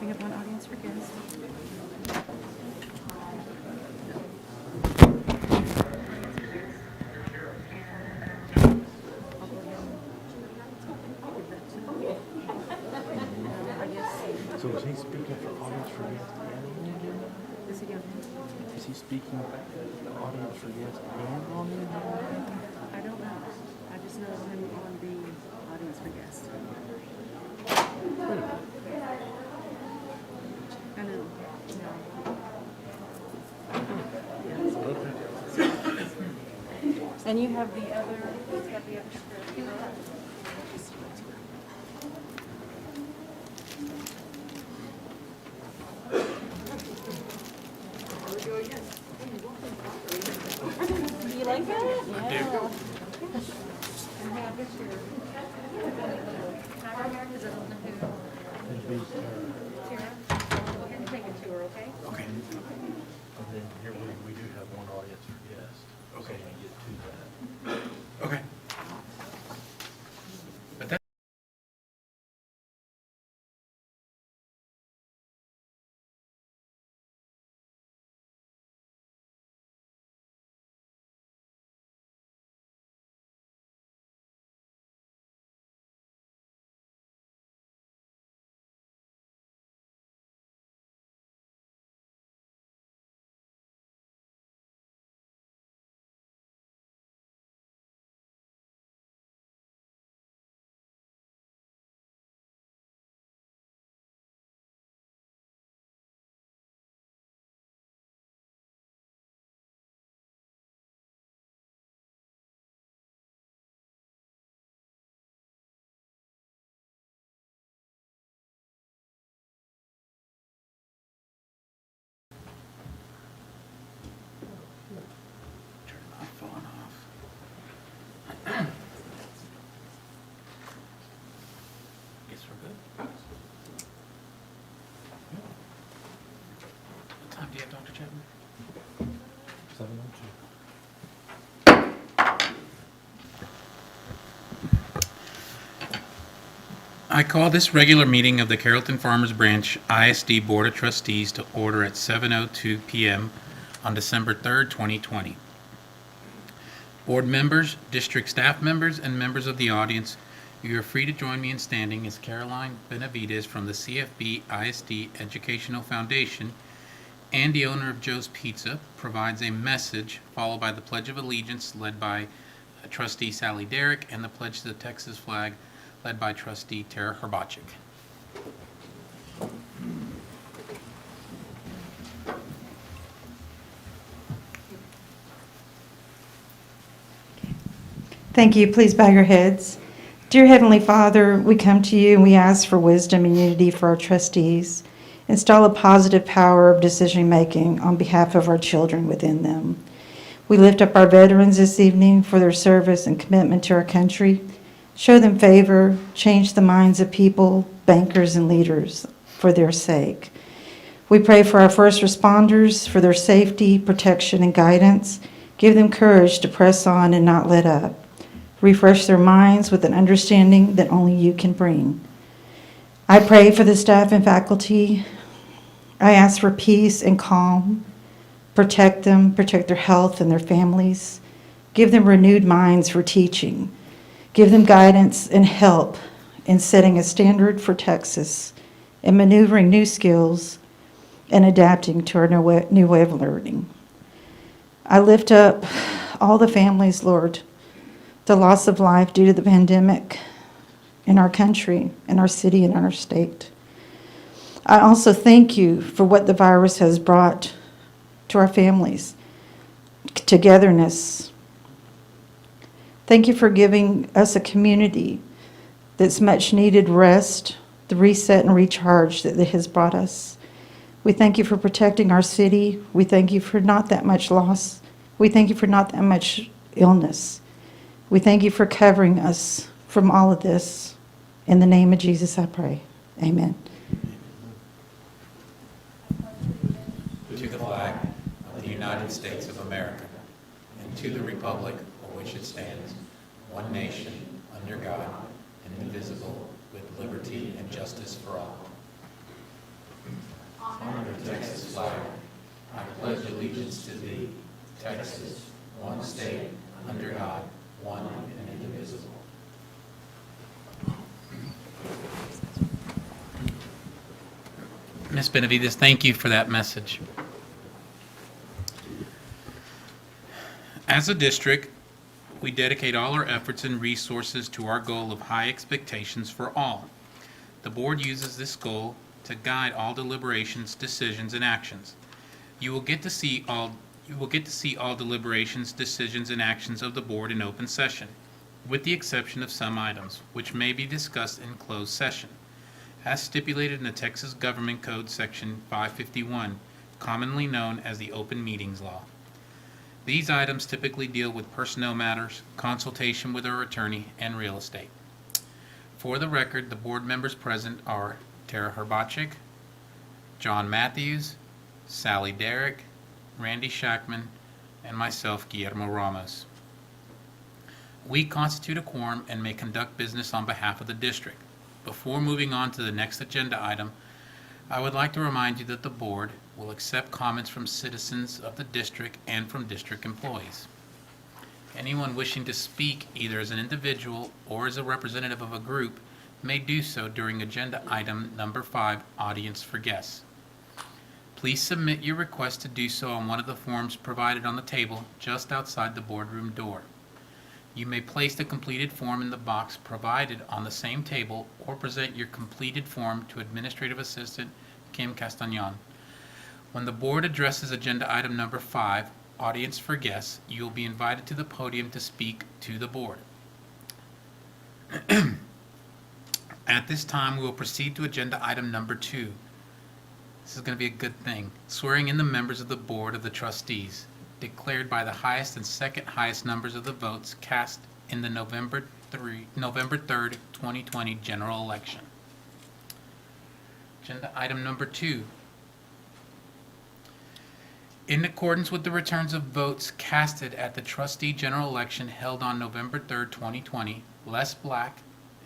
We have one audience for guests. So is he speaking for audience for guests and Is he going is he speaking for audience for guests and on the agenda? I don't know. I just know him on the audience for guests. Wait a minute. I know. And you have the other, it's got the other script. Do you like that? Yeah. I do. And have it here. Is it on the who? It'd be, Tara? Go ahead and take it to her, okay? okay. And then here we do have one audience for guests. Okay. So when we get to that. Okay. But that. Turn my phone off. Guess we're good. What time do you have, Dr. Chapman? 7:02. I call this regular meeting of the Carrollton-Farmers Branch ISD Board of Trustees to order at 7:02 p.m. on December 3rd, 2020. Board members, district staff members, and members of the audience, you are free to join me in standing as Caroline Benavides from the CFB ISD Educational Foundation and the owner of Joe's Pizza provides a message followed by the Pledge of Allegiance led by Trustee Sally Derrick and the Pledge to the Texas flag led by Trustee Tara Herbachik. Thank you. Please bow your heads. Dear Heavenly Father, we come to you and we ask for wisdom and unity for our trustees. Install a positive power of decision-making on behalf of our children within them. We lift up our veterans this evening for their service and commitment to our country. Show them favor, change the minds of people, bankers, and leaders for their sake. We pray for our first responders, for their safety, protection, and guidance. Give them courage to press on and not let up. Refresh their minds with an understanding that only you can bring. I pray for the staff and faculty. I ask for peace and calm. Protect them, protect their health and their families. Give them renewed minds for teaching. Give them guidance and help in setting a standard for Texas and maneuvering new skills and adapting to our new way of learning. I lift up all the families, Lord, the loss of life due to the pandemic in our country, in our city, and in our state. I also thank you for what the virus has brought to our families, togetherness. Thank you for giving us a community that's much needed rest, the reset and recharge that it has brought us. We thank you for protecting our city. We thank you for not that much loss. We thank you for not that much illness. We thank you for covering us from all of this. In the name of Jesus, I pray. Amen. To the flag of the United States of America, and to the republic for which it stands, one nation, under God, indivisible, with liberty and justice for all. Honor the Texas flag. I pledge allegiance to thee, Texas, one state, under God, one and indivisible. Ms. Benavides, thank you for that message. As a district, we dedicate all our efforts and resources to our goal of high expectations for all. The board uses this goal to guide all deliberations, decisions, and actions. You will get to see all deliberations, decisions, and actions of the board in open session, with the exception of some items, which may be discussed in closed session, as stipulated in the Texas Government Code Section 551, commonly known as the Open Meetings Law. These items typically deal with personnel matters, consultation with our attorney, and real estate. For the record, the board members present are Tara Herbachik, John Matthews, Sally Derrick, Randy Shackman, and myself, Guillermo Ramos. We constitute a quorum and may conduct business on behalf of the district. Before moving on to the next agenda item, I would like to remind you that the board will accept comments from citizens of the district and from district employees. Anyone wishing to speak either as an individual or as a representative of a group may do so during agenda item number 5, Audience for Guests. Please submit your request to do so on one of the forms provided on the table just outside the boardroom door. You may place the completed form in the box provided on the same table or present your completed form to Administrative Assistant Kim Castagnon. When the board addresses agenda item number 5, Audience for Guests, you will be invited to the podium to speak to the board. At this time, we will proceed to agenda item number 2. This is going to be a good thing. Swearing in the members of the Board of the Trustees, declared by the highest and second highest numbers of the votes cast in the November 3rd, 2020 general election. Agenda item number 2. In accordance with the returns of votes casted at the trustee general election held on November 3rd, 2020, Les Black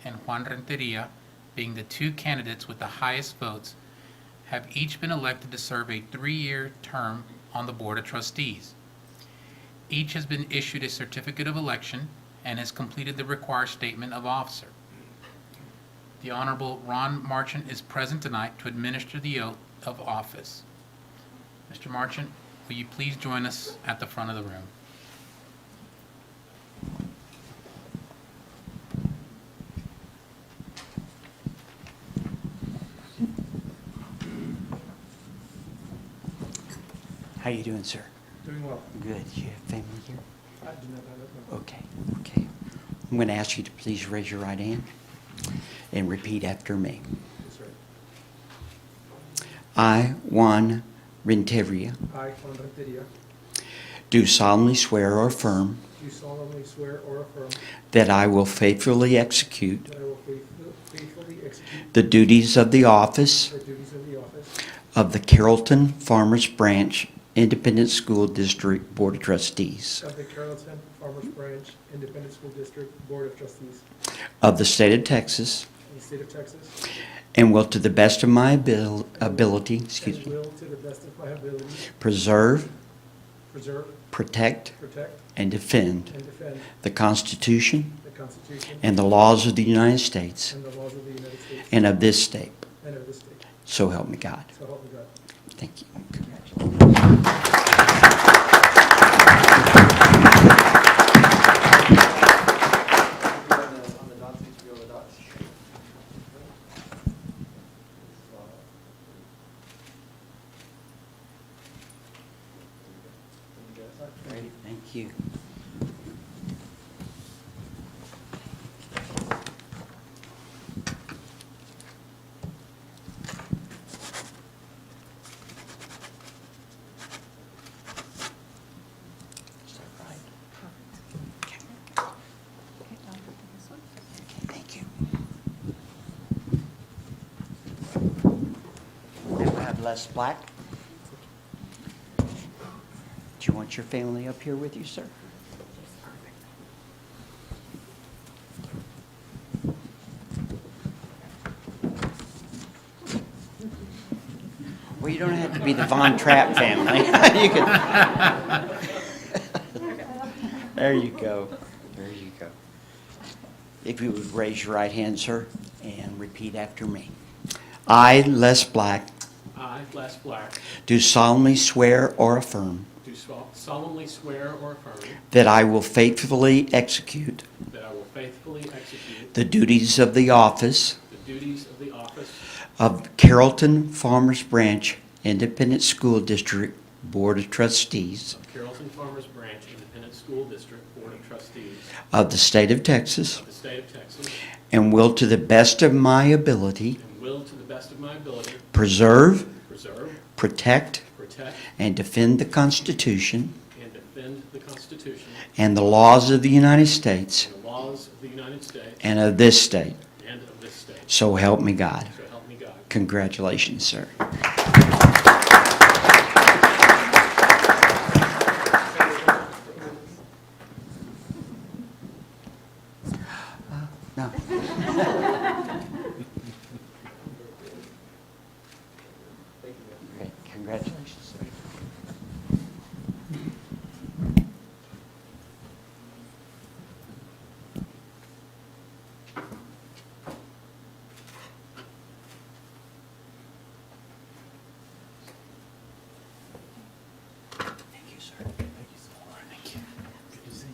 and Juan Renteria, being the two candidates with the highest votes, have each been elected to serve a 3-year term on the Board of Trustees. Each has been issued a certificate of election and has completed the required statement of officer. The Honorable Ron Marchant is present tonight to administer the oath of office. Mr. Marchant, will you please join us at the front of the room? How you doing, sir? Doing well. Good. You have family here? I do not have it, no. Okay. I'm going to ask you to please raise your right hand and repeat after me. I, Juan Renteria, I, Juan Renteria, do solemnly swear or affirm do solemnly swear or affirm that I will faithfully execute that I will faithfully execute the duties of the office the duties of the office of the Carrollton-Farmers Branch Independent School District Board of Trustees of the Carrollton-Farmers Branch Independent School District Board of Trustees of the state of Texas, of the state of Texas, and will to the best of my ability, and will, to the best of my ability, preserve, preserve, protect, protect, and defend and defend the Constitution the Constitution and the laws of the United States and the laws of the United States and of this state. and of this state. So help me God. So help me God. Thank you. Great, thank you. Is that right? Okay. Thank you. Then we have Les Black. Do you want your family up here with you, sir? Well, you don't have to be the Von Trapp family. You can. There you go. There you go. If you would raise your right hand, sir, and repeat after me. I, Les Black, I, Les Black, do solemnly swear or affirm do solemnly swear or affirm that I will faithfully execute that I will faithfully execute the duties of the office the duties of the office of Carrollton-Farmers Branch Independent School District Board of Trustees of Carrollton-Farmers Branch Independent School District Board of Trustees of the state of Texas, of the state of Texas, and will to the best of my ability and will, to the best of my ability, preserve, preserve, protect, protect, and defend the Constitution and defend the Constitution and the laws of the United States and the laws of the United States and of this state. and of this state. So help me God. So help me God. Congratulations, sir. No. Great. Congratulations, sir. Thank you, sir. Thank you so much. Thank you. Good to see you.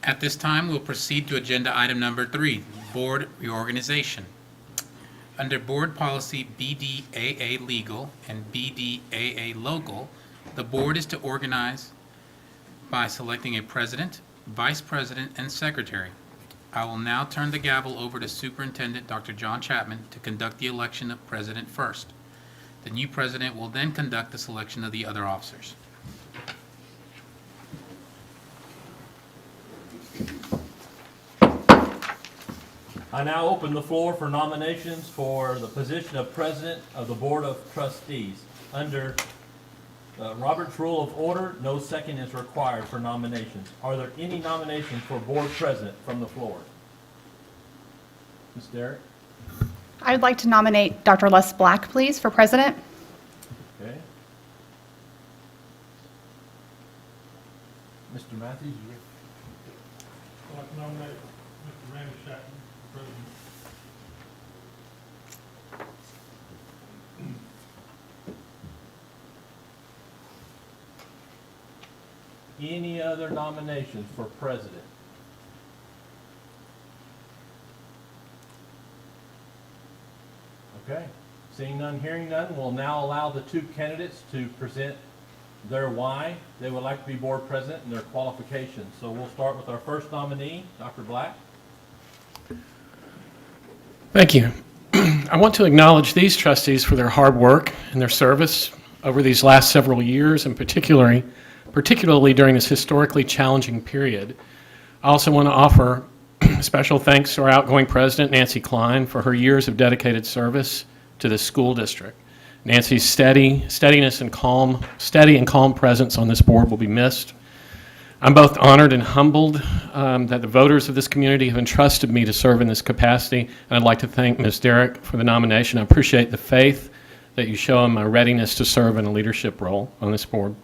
At this time, we'll proceed to agenda item number 3, board reorganization. Under Board Policy BDAA Legal and BDAA Local, the board is to organize by selecting a president, vice president, and secretary. I will now turn the gavel over to Superintendent Dr. John Chapman to conduct the election of president first. The new president will then conduct the selection of the other officers. I now open the floor for nominations for the position of President of the Board of Trustees. Under Robert's Rule of Order, no second is required for nominations. Are there any nominations for Board President from the floor? Ms. Derrick? I would like to nominate Dr. Les Black, please, for president. Okay. Mr. Matthews? I'd like to nominate Mr. Randy Chapman for president. Any other nominations for president? Okay, seeing none, hearing none, we'll now allow the two candidates to present their why they would like to be board president and their qualifications. So we'll start with our first nominee, Dr. Black. Thank you. I want to acknowledge these trustees for their hard work and their service over these last several years, and particularly during this historically challenging period. I also want to offer special thanks to our outgoing president, Nancy Klein, for her years of dedicated service to the school district. Nancy's steady and calm presence on this board will be missed. I'm both honored and humbled that the voters of this community have entrusted me to serve in this capacity, and I'd like to thank Ms. Derrick for the nomination. I appreciate the faith that you show in my readiness to serve in a leadership role on this board.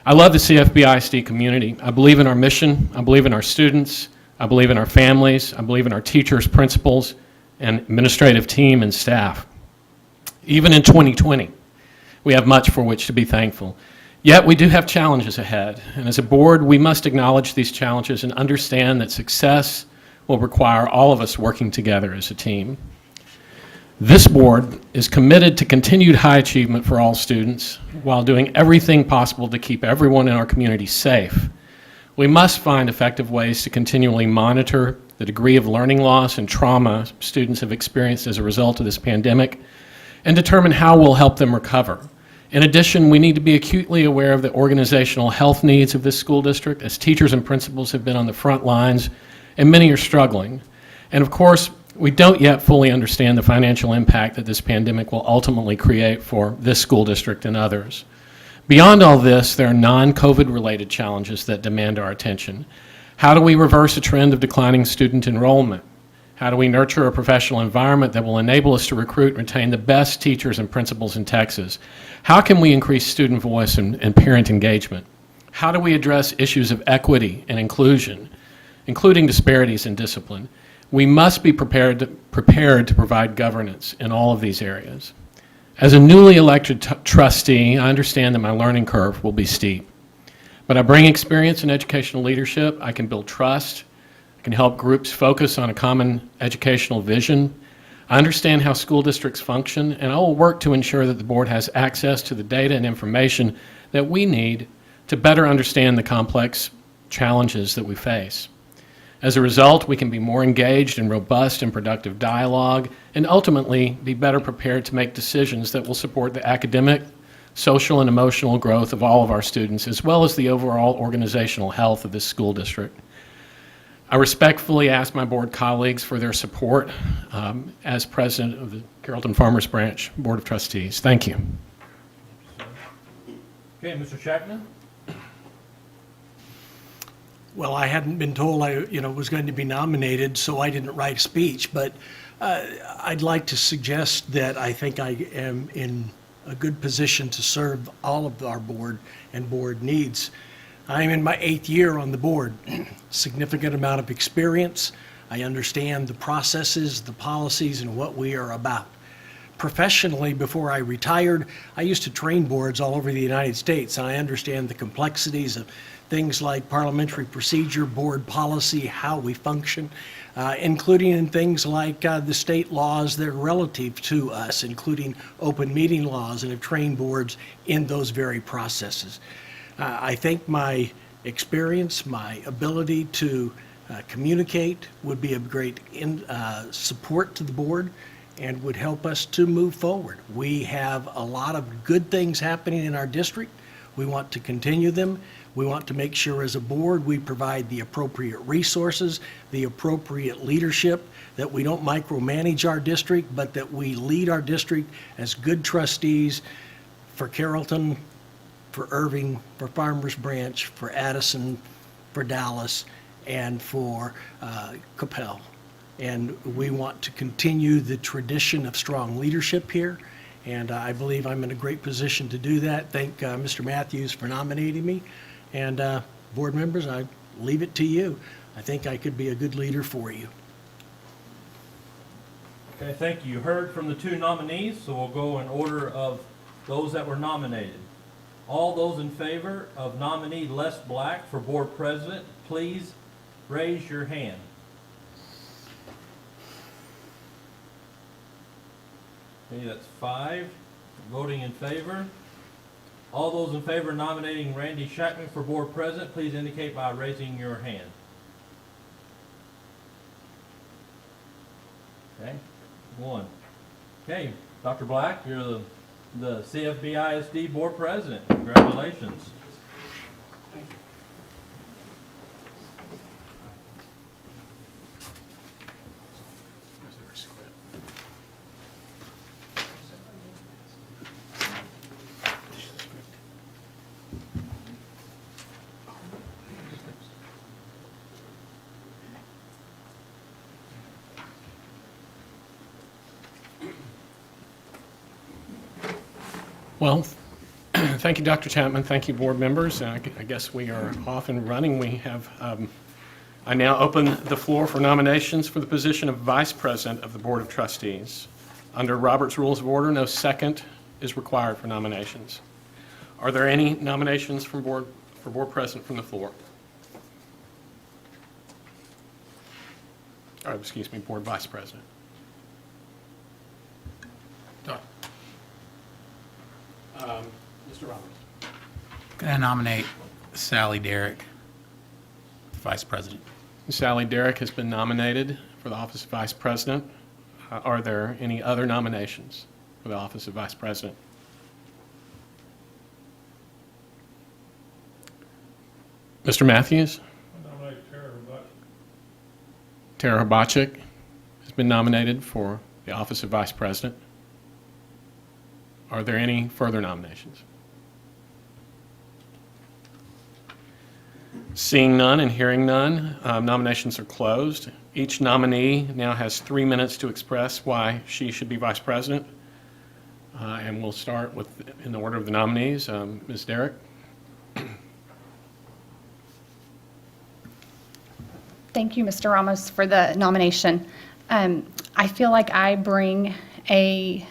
I love the Cfbisd community. I believe in our mission. I believe in our students. I believe in our families. I believe in our teachers, principals, and administrative team and staff. Even in 2020, we have much for which to be thankful. Yet we do have challenges ahead, and as a board, we must acknowledge these challenges and understand that success will require all of us working together as a team. This board is committed to continued high achievement for all students while doing everything possible to keep everyone in our community safe. We must find effective ways to continually monitor the degree of learning loss and trauma students have experienced as a result of this pandemic and determine how we'll help them recover. In addition, we need to be acutely aware of the organizational health needs of this school district, as teachers and principals have been on the front lines and many are struggling. And of course, we don't yet fully understand the financial impact that this pandemic will ultimately create for this school district and others. Beyond all this, there are non-COVID related challenges that demand our attention. How do we reverse a trend of declining student enrollment? How do we nurture a professional environment that will enable us to recruit and retain the best teachers and principals in Texas? How can we increase student voice and parent engagement? How do we address issues of equity and inclusion, including disparities in discipline? We must be prepared to provide governance in all of these areas. As a newly elected trustee, I understand that my learning curve will be steep. But I bring experience in educational leadership. I can build trust. I can help groups focus on a common educational vision. I understand how school districts function, and I will work to ensure that the board has access to the data and information that we need to better understand the complex challenges that we face. As a result, we can be more engaged in robust and productive dialogue and ultimately be better prepared to make decisions that will support the academic, social, and emotional growth of all of our students, as well as the overall organizational health of this school district. I respectfully ask my board colleagues for their support as president of the Carrollton-Farmers Branch Board of Trustees. Thank you. Okay, Mr. Shackman. Well, I hadn't been told I was going to be nominated, so I didn't write a speech, but I'd like to suggest that I think I am in a good position to serve all of our board and board needs. I'm in my 8th year on the board, significant amount of experience. I understand the processes, the policies, and what we are about. Professionally, before I retired, I used to train boards all over the United States, and I understand the complexities of things like parliamentary procedure, board policy, how we function, including in things like the state laws that are relative to us, including open meeting laws, and have trained boards in those very processes. I think my experience, my ability to communicate would be of great support to the board and would help us to move forward. We have a lot of good things happening in our district. We want to continue them. We want to make sure as a board we provide the appropriate resources, the appropriate leadership, that we don't micromanage our district, but that we lead our district as good trustees for Carrollton, for Irving, for Farmers Branch, for Addison, for Dallas, and for Capel. And we want to continue the tradition of strong leadership here, and I believe I'm in a great position to do that. Thank Mr. Matthews for nominating me, and board members, I leave it to you. I think I could be a good leader for you. Okay, thank you. You heard from the two nominees, so we'll go in order of those that were nominated. All those in favor of nominee Les Black for board president, please raise your hand. Okay, that's 5 voting in favor. All those in favor of nominating Randy Shackman for board president, please indicate by raising your hand. Okay, 1. Okay, Dr. Black, you're the Cfbisd board president. Congratulations. Well, thank you, Dr. Chapman. Thank you, board members. I guess we are off and running. We have, I now open the floor for nominations for the position of Vice President of the Board of Trustees. Under Robert's Rules of Order, no second is required for nominations. Are there any nominations for board president from the floor? Or, excuse me, board vice president. Mr. Roberts. Can I nominate Sally Derrick, Vice President? Sally Derrick has been nominated for the office of Vice President. Are there any other nominations for the office of Vice President? Mr. Matthews? I nominate Tara Rebuttal. Tara Hrbacek has been nominated for the office of Vice President. Are there any further nominations? Seeing none and hearing none, nominations are closed. Each nominee now has 3 minutes to express why she should be Vice President. And we'll start with, in the order of the nominees, Ms. Derrick. Thank you, Mr. Ramos, for the nomination. I feel like I bring a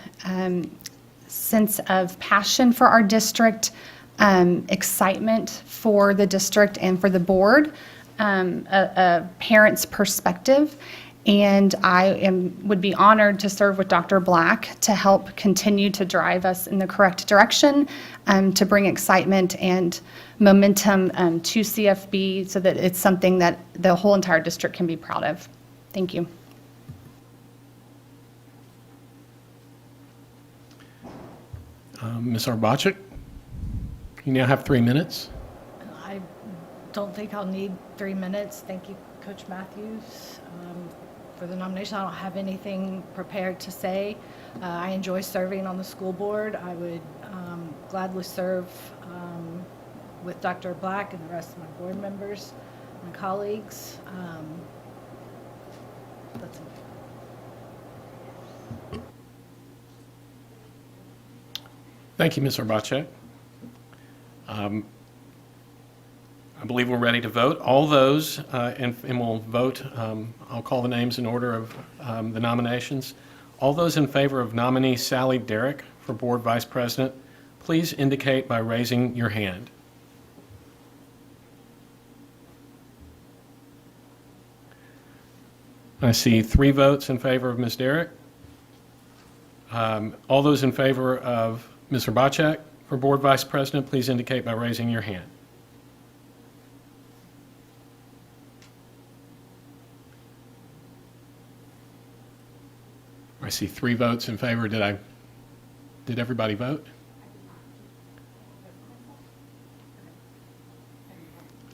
sense of passion for our district, excitement for the district and for the board, a parent's perspective, and I would be honored to serve with Dr. Black to help continue to drive us in the correct direction, to bring excitement and momentum to CFB so that it's something that the whole entire district can be proud of. Thank you. Ms. Hrbacek, you now have 3 minutes. I don't think I'll need 3 minutes. Thank you, Coach Matthews, for the nomination. I don't have anything prepared to say. I enjoy serving on the school board. I would gladly serve with Dr. Black and the rest of my board members and colleagues. That's it. Thank you, Ms. Hrbacek. I believe we're ready to vote. All those, and we'll vote, I'll call the names in order of the nominations. All those in favor of nominee Sally Derrick for Board Vice President, please indicate by raising your hand. I see 3 votes in favor of Ms. Derrick. All those in favor of Ms. Hrbacek for Board Vice President, please indicate by raising your hand. I see 3 votes in favor. Did everybody vote?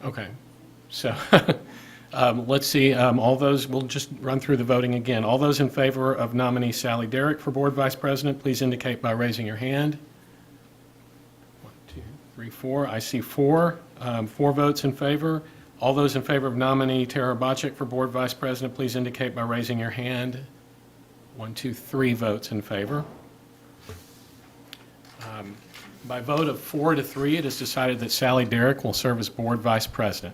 Okay, so let's see, all those, we'll just run through the voting again. All those in favor of nominee Sally Derrick for Board Vice President, please indicate by raising your hand. 1, 2, 3, 4. I see 4 votes in favor. All those in favor of nominee Tara Hrbacek for Board Vice President, please indicate by raising your hand. 1, 2, 3 votes in favor. By vote of 4 to 3, it is decided that Sally Derrick will serve as Board Vice President.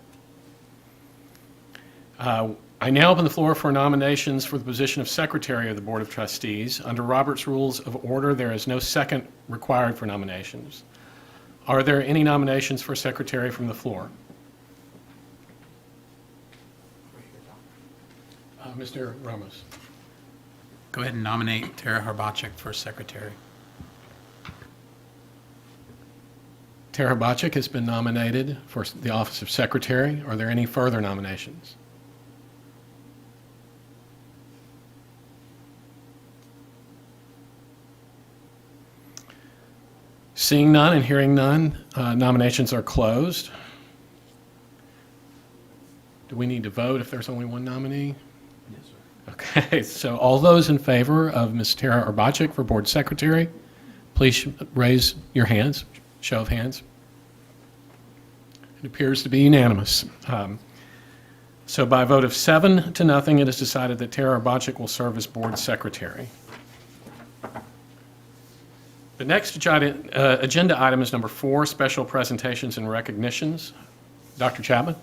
I now open the floor for nominations for the position of Secretary of the Board of Trustees. Under Robert's Rules of Order, there is no second required for nominations. Are there any nominations for secretary from the floor? Mr. Ramos. Go ahead and nominate Tara Harbachek for secretary. Tara Harbachek has been nominated for the office of secretary. Are there any further nominations? Seeing none and hearing none, nominations are closed. Do we need to vote if there's only one nominee? Yes, sir. Okay, so all those in favor of Ms. Tara Harbachek for board secretary, please raise your hands, show of hands. It appears to be unanimous. So by a vote of 7-0, it is decided that Tara Harbachek will serve as board secretary. The next agenda item is number 4, special presentations and recognitions. Dr. Chapman?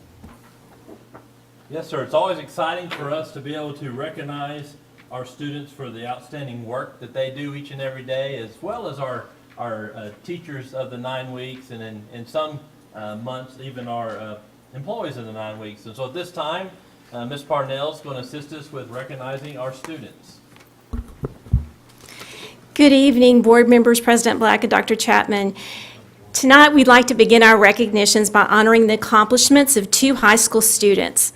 Yes, sir. It's always exciting for us to be able to recognize our students for the outstanding work that they do each and every day, as well as our teachers of the 9 weeks, and in some months, even our employees of the 9 weeks. And so at this time, Ms. Parnell is going to assist us with recognizing our students. Good evening, board members, President Black and Dr. Chapman. Tonight, we'd like to begin our recognitions by honoring the accomplishments of 2 high school students.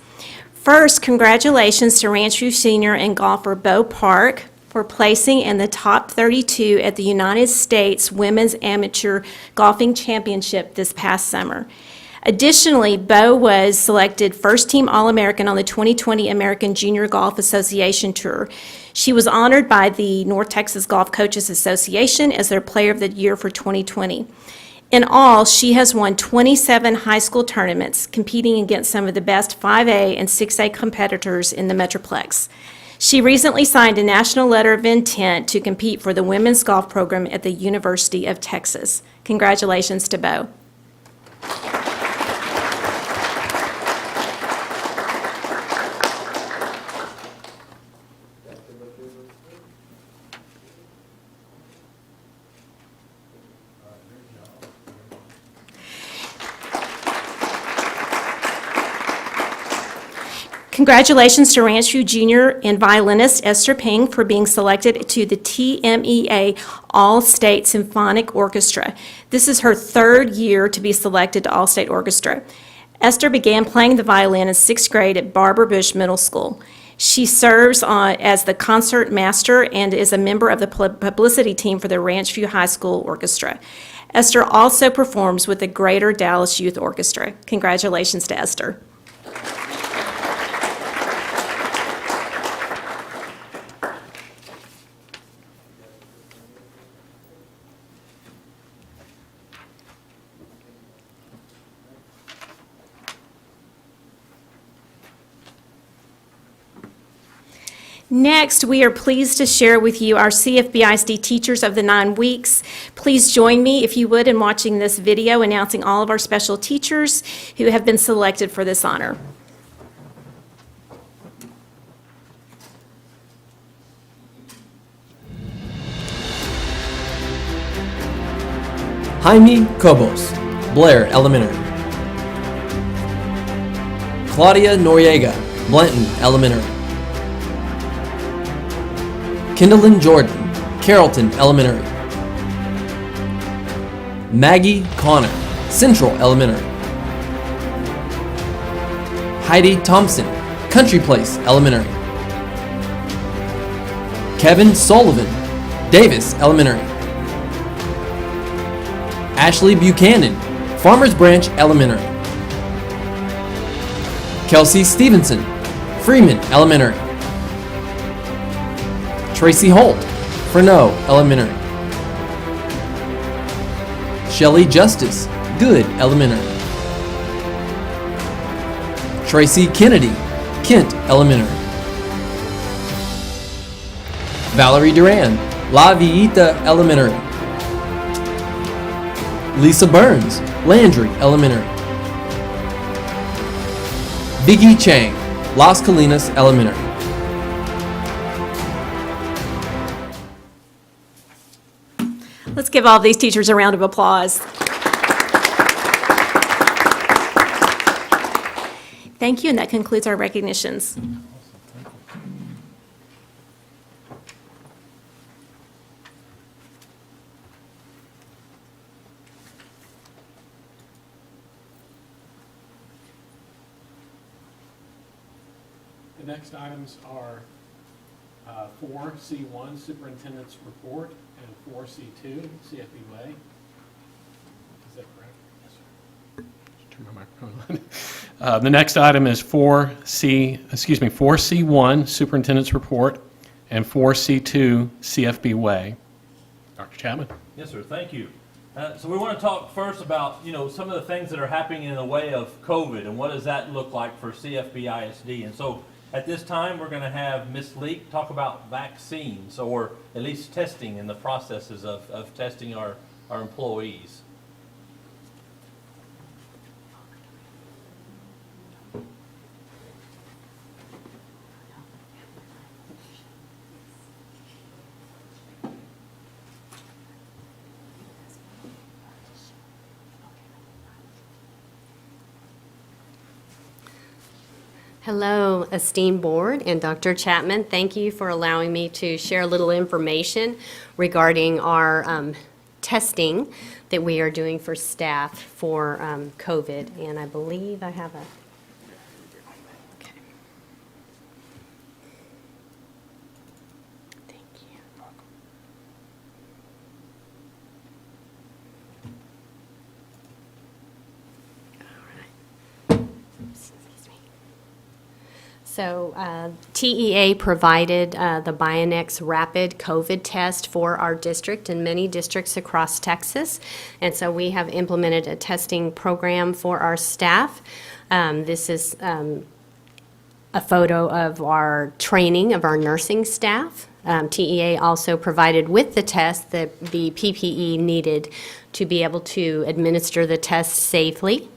First, congratulations to Ranch View senior and golfer Bo Park for placing in the top 32 at the United States Women's Amateur Golfing Championship this past summer. Additionally, Bo was selected first-team All-American on the 2020 American Junior Golf Association Tour. She was honored by the North Texas Golf Coaches Association as their Player of the Year for 2020. In all, she has won 27 high school tournaments, competing against some of the best 5A and 6A competitors in the Metroplex. She recently signed a national letter of intent to compete for the women's golf program at the University of Texas. Congratulations to Bo. Congratulations to Ranch View junior and violinist Esther Ping for being selected to the Tmea All-State Symphonic Orchestra. This is her 3rd year to be selected to All-State Orchestra. Esther began playing the violin in 6th grade at Barbara Bush Middle School. She serves as the concert master and is a member of the publicity team for the Ranch View High School Orchestra. Esther also performs with the Greater Dallas Youth Orchestra. Congratulations to Esther. Next, we are pleased to share with you our Cfbisd teachers of the 9 weeks. Please join me, if you would, in watching this video announcing all of our special teachers who have been selected for this honor. Jaime Cobos, Blair Elementary. Claudia Noriega, Blanton Elementary. Kendallin Jordan, Carrollton Elementary. Maggie Connor, Central Elementary. Heidi Thompson, Country Place Elementary. Kevin Sullivan, Davis Elementary. Ashley Buchanan, Farmers Branch Elementary. Kelsey Stevenson, Freeman Elementary. Tracy Holt, Fresno Elementary. Shelley Justice, Good Elementary. Tracy Kennedy, Kent Elementary. Valerie Duran, La Villita Elementary. Lisa Burns, Landry Elementary. Biggie Chang, Las Colinas Elementary. Let's give all of these teachers a round of applause. Thank you, and that concludes our recognitions. The next items are 4C1, Superintendent's Report, and 4C2, CFB Way. Is that correct? Yes, sir. Just turn my microphone on. The next item is 4C1, Superintendent's Report, and 4C2, CFB Way. Dr. Chapman? Yes, sir. Thank you. So we want to talk first about, some of the things that are happening in the way of COVID and what does that look like for Cfbisd. And so at this time, we're going to have Ms. Leek talk about vaccines, or at least testing and the processes of testing our employees. Hello, esteemed board and Dr. Chapman. Thank you for allowing me to share a little information regarding our testing that we are doing for staff for COVID. And I believe I have a... Okay. Thank you. All right. Excuse me. So TEA provided the Bionex Rapid COVID test for our district and many districts across Texas. And so we have implemented a testing program for our staff. This is a photo of our training of our nursing staff. TEA also provided with the test the PPE needed to be able to administer the test safely.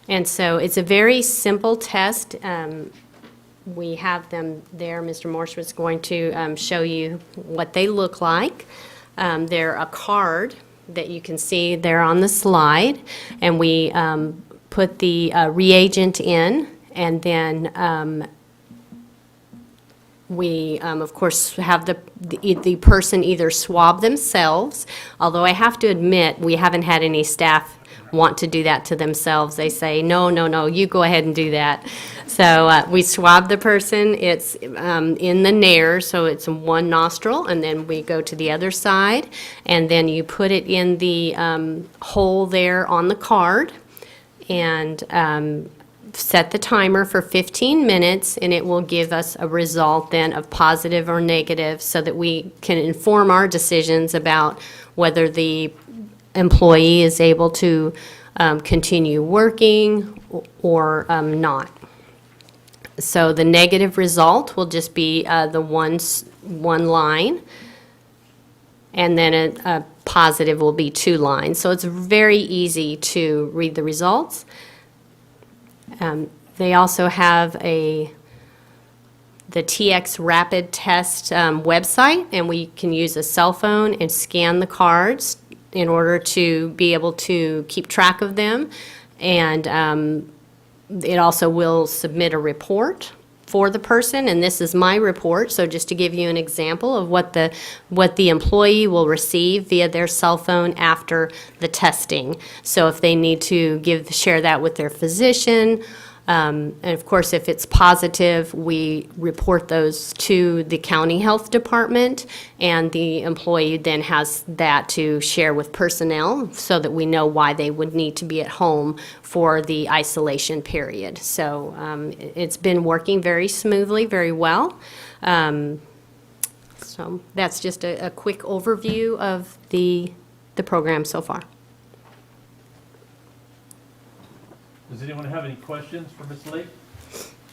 And so it's a very simple test. We have them there. Mr. Morse was going to show you what they look like. They're a card that you can see there on the slide, and we put the reagent in, and then we, of course, have the person either swab themselves, although I have to admit we haven't had any staff want to do that to themselves. They say, no, you go ahead and do that. So we swab the person. It's in the nair, so it's one nostril, and then we go to the other side, and then you put it in the hole there on the card, and set the timer for 15 minutes, and it will give us a result then of positive or negative so that we can inform our decisions about whether the employee is able to continue working or not. So the negative result will just be the one line, and then a positive will be 2 lines. So it's very easy to read the results. They also have the TX Rapid Test website, and we can use a cell phone and scan the cards in order to be able to keep track of them. And it also will submit a report for the person, and this is my report. So just to give you an example of what the employee will receive via their cell phone after the testing. So if they need to share that with their physician, and of course, if it's positive, we report those to the county health department, and the employee then has that to share with personnel so that we know why they would need to be at home for the isolation period. So it's been working very smoothly, very well. So that's just a quick overview of the program so far. Does anyone have any questions for Ms. Leek?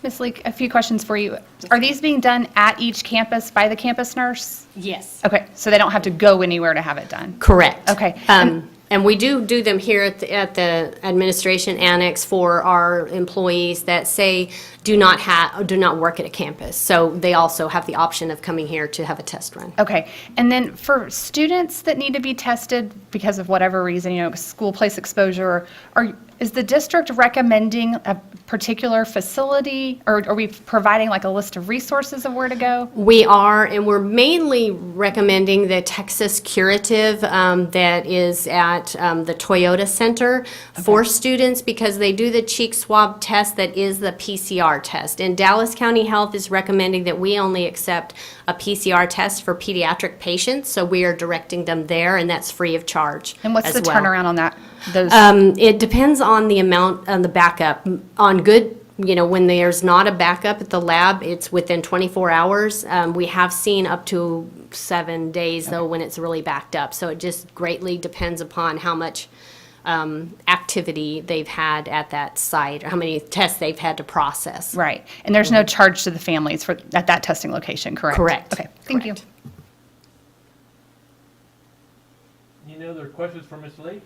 Ms. Leek, a few questions for you. Are these being done at each campus by the campus nurse? Yes. Okay, so they don't have to go anywhere to have it done? Correct. Okay. And we do them here at the administration annex for our employees that say do not work at a campus. So they also have the option of coming here to have a test run. Okay, and then for students that need to be tested because of whatever reason, school place exposure, Is the district recommending a particular facility, or are we providing like a list of resources of where to go? We are, and we're mainly recommending the Texas Curative that is at the Toyota Center for students, because they do the cheek swab test that is the PCR test. And Dallas County Health is recommending that we only accept a PCR test for pediatric patients, so we are directing them there, and that's free of charge. And what's as the well. turnaround on that? Those It depends on the amount, on the backup. On good, when there's not a backup at the lab, it's within 24 hours. We have seen up to 7 days, though, when it's really backed up. So it just greatly depends upon how much activity they've had at that site, or how many tests they've had to process. Right. And there's no charge to the families for, at that testing location, correct? Correct. Okay, thank you. Correct. Any other questions for Ms. Lee?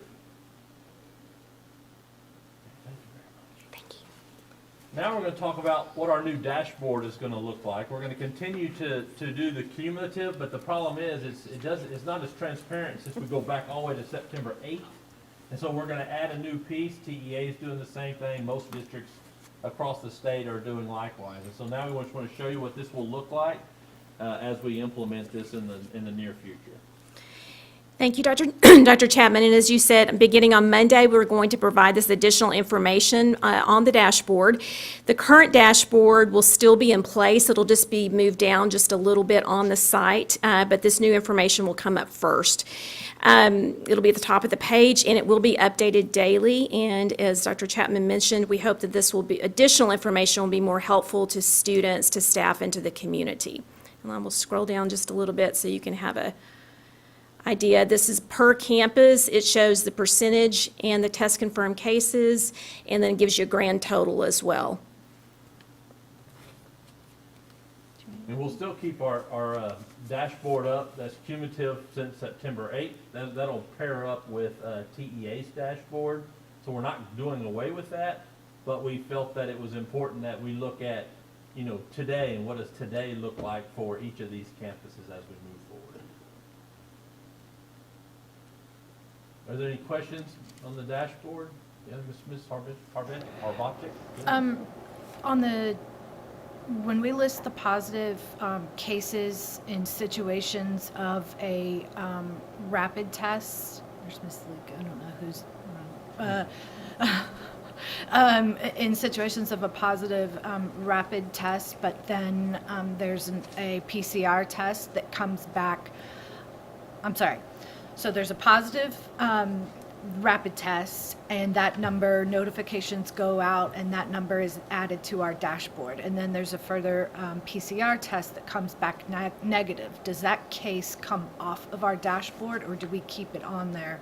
Now we're going to talk about what our new dashboard is going to look like. We're going to continue to do the cumulative, but the problem is it's not as transparent since we go back all the way to September 8th. And so we're going to add a new piece. TEA is doing the same thing. Most districts across the state are doing likewise. And so now we just want to show you what this will look like as we implement this in the near future. Thank you, Dr. Chapman. And as you said, beginning on Monday, we're going to provide this additional information on the dashboard. The current dashboard will still be in place. It'll just be moved down just a little bit on the site, but this new information will come up first. It'll be at the top of the page, and it will be updated daily. And as Dr. Chapman mentioned, we hope that this will be, additional information will be more helpful to students, to staff, and to the community. And I will scroll down just a little bit so you can have a idea. This is per campus. It shows the percentage and the test confirmed cases, and then it gives you a grand total as well. And we'll still keep our dashboard up. That's cumulative since September 8th. That'll pair up with TEA's dashboard. So we're not doing away with that, but we felt that it was important that we look at, today, and what does today look like for each of these campuses as we move forward. Are there any questions on the dashboard? Yeah, Ms. Harbacek? When we list the positive cases in situations of a rapid test, there's Ms. Luke, I don't know who's in situations of a positive rapid test, but then there's a PCR test that comes back, so there's a positive rapid test, and that number, notifications go out, and that number is added to our dashboard. And then there's a further PCR test that comes back negative. Does that case come off of our dashboard, or do we keep it on there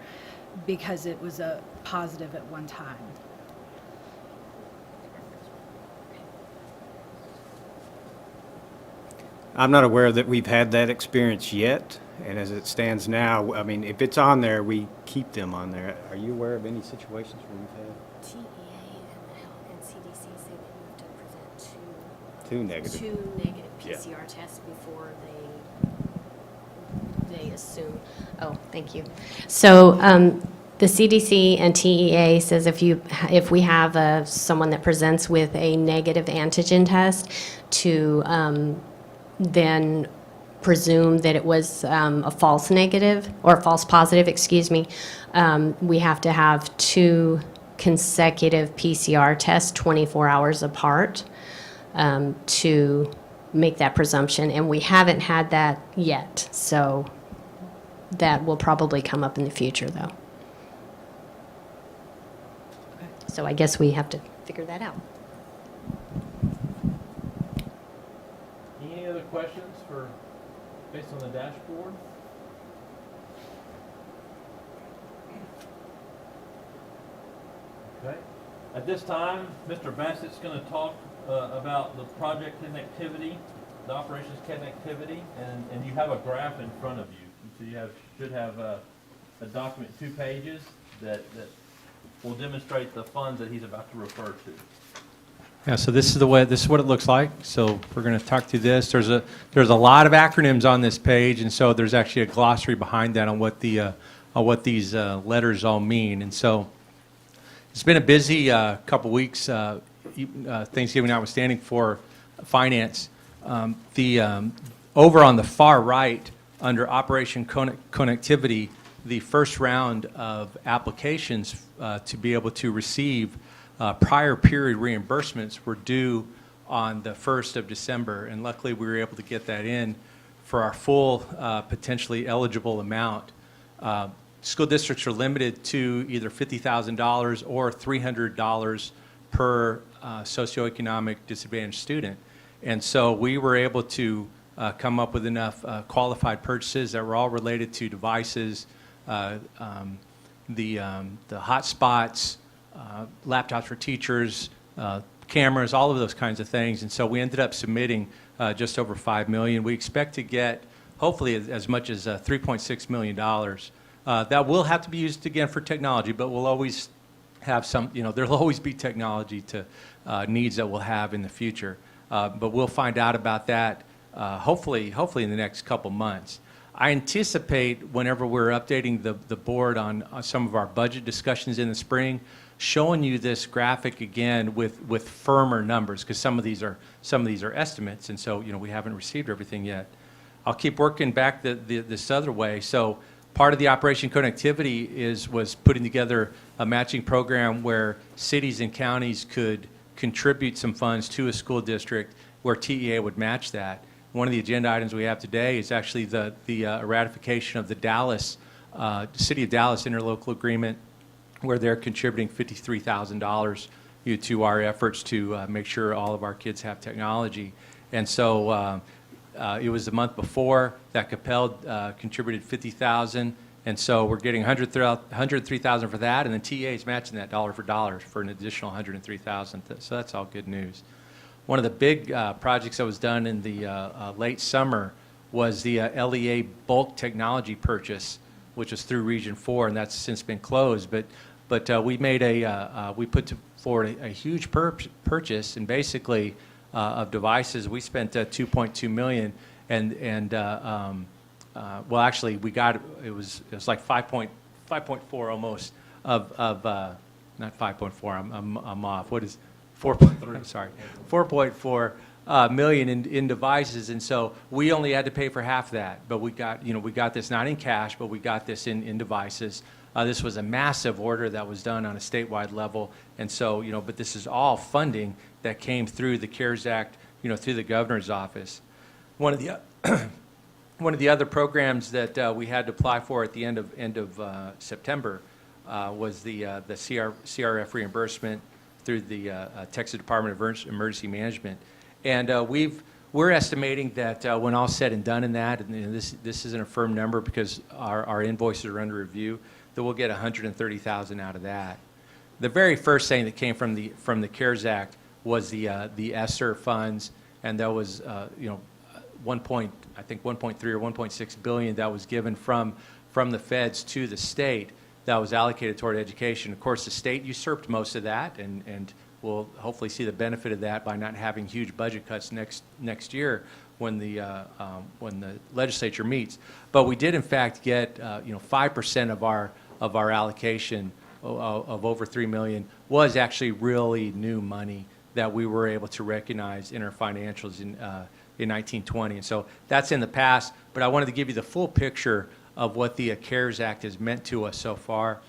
because it was a positive at one time? I'm not aware that we've had that experience yet, and as it stands now, I mean, if it's on there, we keep them on there. Are you aware of any situations where we've had TEA and CDC say that you have to present two negative? two negative Yeah. PCR tests before they assume. Oh, thank you. So the CDC and TEA says if we have someone that presents with a negative antigen test, to then presume that it was a false negative, or a false positive, excuse me. We have to have 2 consecutive PCR tests 24 hours apart to make that presumption, and we haven't had that yet, so that will probably come up in the future, though. So I guess we have to figure that out. Any other questions based on the dashboard? Okay. At this time, Mr. Bassett's going to talk about the project connectivity, the operations connectivity, and you have a graph in front of you. So you should have a document, 2 pages, that will demonstrate the funds that he's about to refer to. Yeah, so this is what it looks like. So we're going to talk through this. There's a lot of acronyms on this page, and so there's actually a glossary behind that on what these letters all mean. And so It's been a busy couple weeks, Thanksgiving notwithstanding, for finance. Over on the far right, under Operation Connectivity, the first round of applications to be able to receive prior period reimbursements were due on the 1st of December, and luckily we were able to get that in for our full potentially eligible amount. School districts are limited to either $50,000 or $300 per socioeconomic disadvantaged student. And so we were able to come up with enough qualified purchases that were all related to devices, the hotspots, laptops for teachers, cameras, all of those kinds of things. And so we ended up submitting just over $5 million. We expect to get hopefully as much as $3.6 million. That will have to be used again for technology, but we'll always have some, there'll always be technology to needs that we'll have in the future. But we'll find out about that hopefully in the next couple months. I anticipate whenever we're updating the board on some of our budget discussions in the spring, showing you this graphic again with firmer numbers, because some of these are estimates, and so we haven't received everything yet. I'll keep working back this other way. So part of the Operation Connectivity was putting together a matching program where cities and counties could contribute some funds to a school district where TEA would match that. One of the agenda items we have today is actually the ratification of the City of Dallas interlocal agreement, where they're contributing $53,000 to our efforts to make sure all of our kids have technology. And so it was the month before that Capel contributed $50,000, and so we're getting $103,000 for that, and then TA is matching that dollar for dollar for an additional $103,000. So that's all good news. One of the big projects that was done in the late summer was the LEA bulk technology purchase, which was through Region 4, and that's since been closed. But we made we put forward a huge purchase, and basically of devices. We spent $2.2 million, and well, actually, we got it was like 5.4 almost of not 5.4. I'm off. What is 4.3? Sorry, 4.4 million in devices, and so we only had to pay for half that. But we got this not in cash, but we got this in devices. This was a massive order that was done on a statewide level, and so but this is all funding that came through the CARES Act, through the governor's office. One of the other programs that we had to apply for at the end of September was the CRF reimbursement through the Texas Department of Emergency Management, and we're estimating that when all said and done in that, and this isn't a firm number because our invoices are under review, that we'll get $130,000 out of that. The very first thing that came from the CARES Act was the ESSER funds, and that was I think 1.3 or 1.6 billion that was given from the feds to the state that was allocated toward education. Of course, the state usurped most of that, and we'll hopefully see the benefit of that by not having huge budget cuts next year when the legislature meets. But we did in fact get 5% of our allocation of over $3 million was actually really new money that we were able to recognize in our financials in 1920. And so that's in the past, but I wanted to give you the full picture of what the CARES Act has meant to us so far.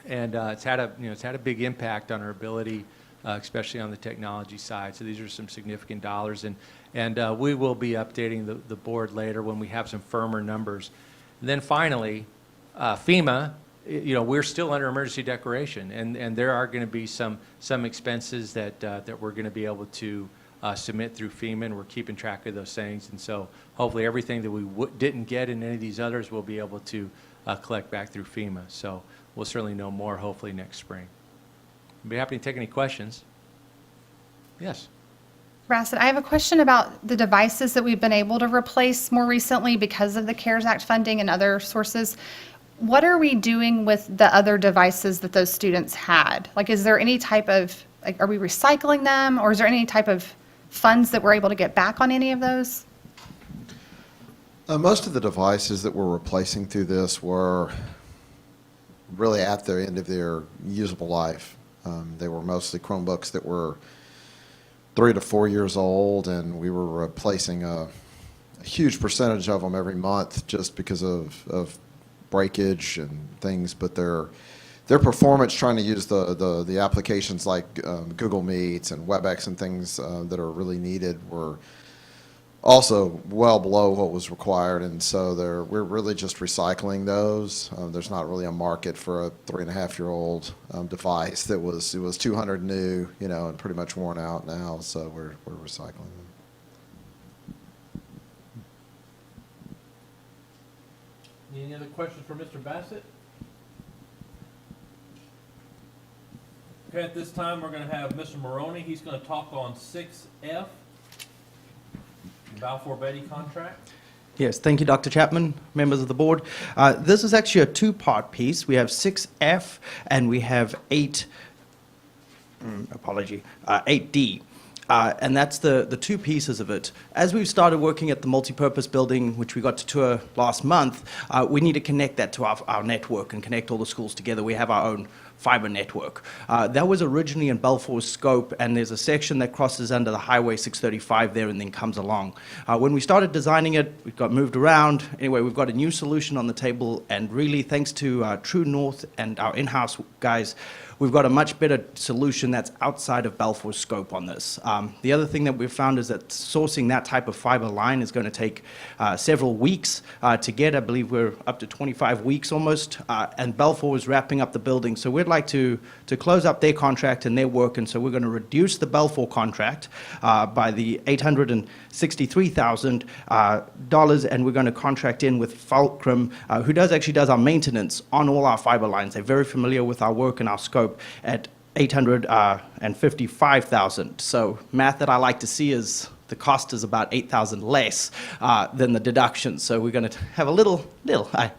And it's had a big impact on our ability, especially on the technology side. So these are some significant dollars, and we will be updating the board later when we have some firmer numbers. And then finally, FEMA, we're still under emergency declaration, and there are going to be some expenses that we're going to be able to submit through FEMA, and we're keeping track of those things. And so hopefully everything that we didn't get in any of these others, we'll be able to collect back through FEMA. So we'll certainly know more hopefully next spring. I'd be happy to take any questions. Yes. Bassett, I have a question about the devices that we've been able to replace more recently because of the CARES Act funding and other sources. What are we doing with the other devices that those students had? Like, is there any type of, are we recycling them, or is there any type of funds that we're able to get back on any of those? Most of the devices that we're replacing through this were really at the end of their usable life. They were mostly Chromebooks that were 3 to 4 years old, and we were replacing a huge percentage of them every month just because of breakage and things. But their performance trying to use the applications like Google Meets and WebEx and things that are really needed were also well below what was required, and so we're really just recycling those. There's not really a market for a 3.5-year-old device it was 200 new, and pretty much worn out now. So we're recycling them. Any other questions for Mr. Bassett? Okay, at this time, we're going to have Mr. Maroney. He's going to talk on 6F. Balfour Beatty contract. Yes, thank you, Dr. Chapman, members of the board. This is actually a two-part piece. We have 6F and we have 8D. And that's the two pieces of it. As we've started working at the multipurpose building, which we got to tour last month, we need to connect that to our network and connect all the schools together. We have our own fiber network. That was originally in Balfour's scope, and there's a section that crosses under the Highway 635 there and then comes along. When we started designing it, it got moved around. Anyway, we've got a new solution on the table, and really thanks to True North and our in-house guys, we've got a much better solution that's outside of Balfour's scope on this. The other thing that we've found is that sourcing that type of fiber line is going to take several weeks to get. I believe we're up to 25 weeks almost, and Balfour is wrapping up the building. So we'd like to close up their contract and their work, and so we're going to reduce the Balfour contract by the $863,000, and we're going to contract in with Fulcrum, who actually does our maintenance on all our fiber lines. They're very familiar with our work and our scope at $855,000. So math that I like to see is the cost is about $8,000 less than the deduction. So we're going to have a little,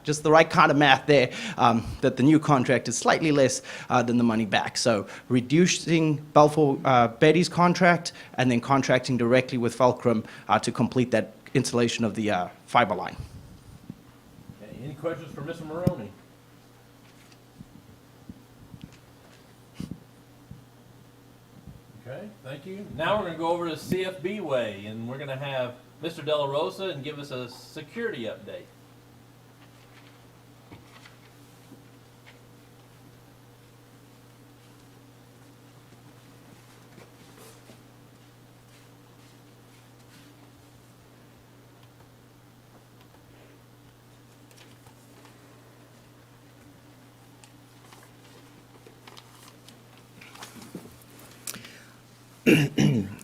just the right kind of math there, that the new contract is slightly less than the money back. So reducing Balfour Betty's contract and then contracting directly with Fulcrum to complete that installation of the fiber line. Okay, any questions for Mr. Maroney? Okay, thank you. Now we're going to go over to CFB Way, and we're going to have Mr. De La Rosa and give us a security update.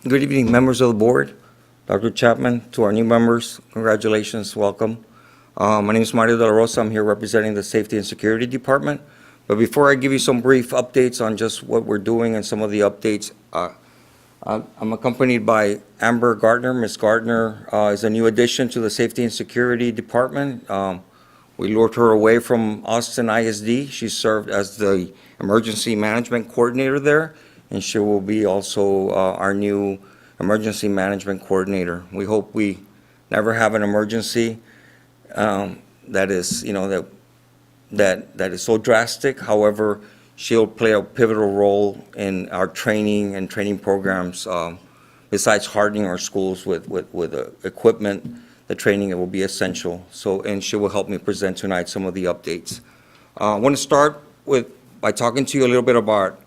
Good evening, members of the board. Dr. Chapman, to our new members, congratulations, welcome. My name is Mario De La Rosa. I'm here representing the Safety and Security Department. But before I give you some brief updates on just what we're doing and some of the updates, I'm accompanied by Amber Gardner. Ms. Gardner is a new addition to the Safety and Security Department. We lured her away from Austin ISD. She served as the Emergency Management Coordinator there, and she will be also our new Emergency Management Coordinator. We hope we never have an emergency that is, that is so drastic. However, she'll play a pivotal role in our training and training programs. Besides hardening our schools with equipment, the training will be essential. So, and she will help me present tonight some of the updates. I want to start by talking to you a little bit about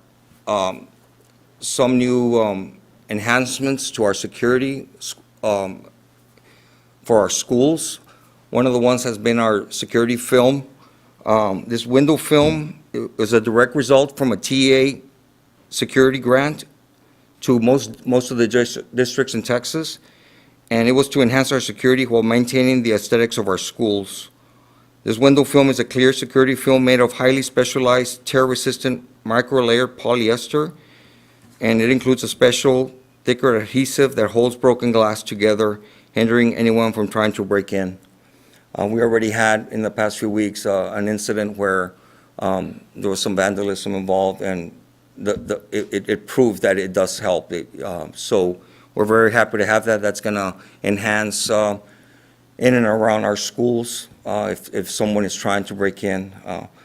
some new enhancements to our security for our schools. One of the ones has been our security film. This window film is a direct result from a Tmea security grant to most of the districts in Texas, and it was to enhance our security while maintaining the aesthetics of our schools. This window film is a clear security film made of highly specialized tear-resistant micro-layered polyester, and it includes a special thicker adhesive that holds broken glass together, hindering anyone from trying to break in. We already had, in the past few weeks, an incident where there was some vandalism involved, and it proved that it does help. So we're very happy to have that. That's going to enhance in and around our schools if someone is trying to break in.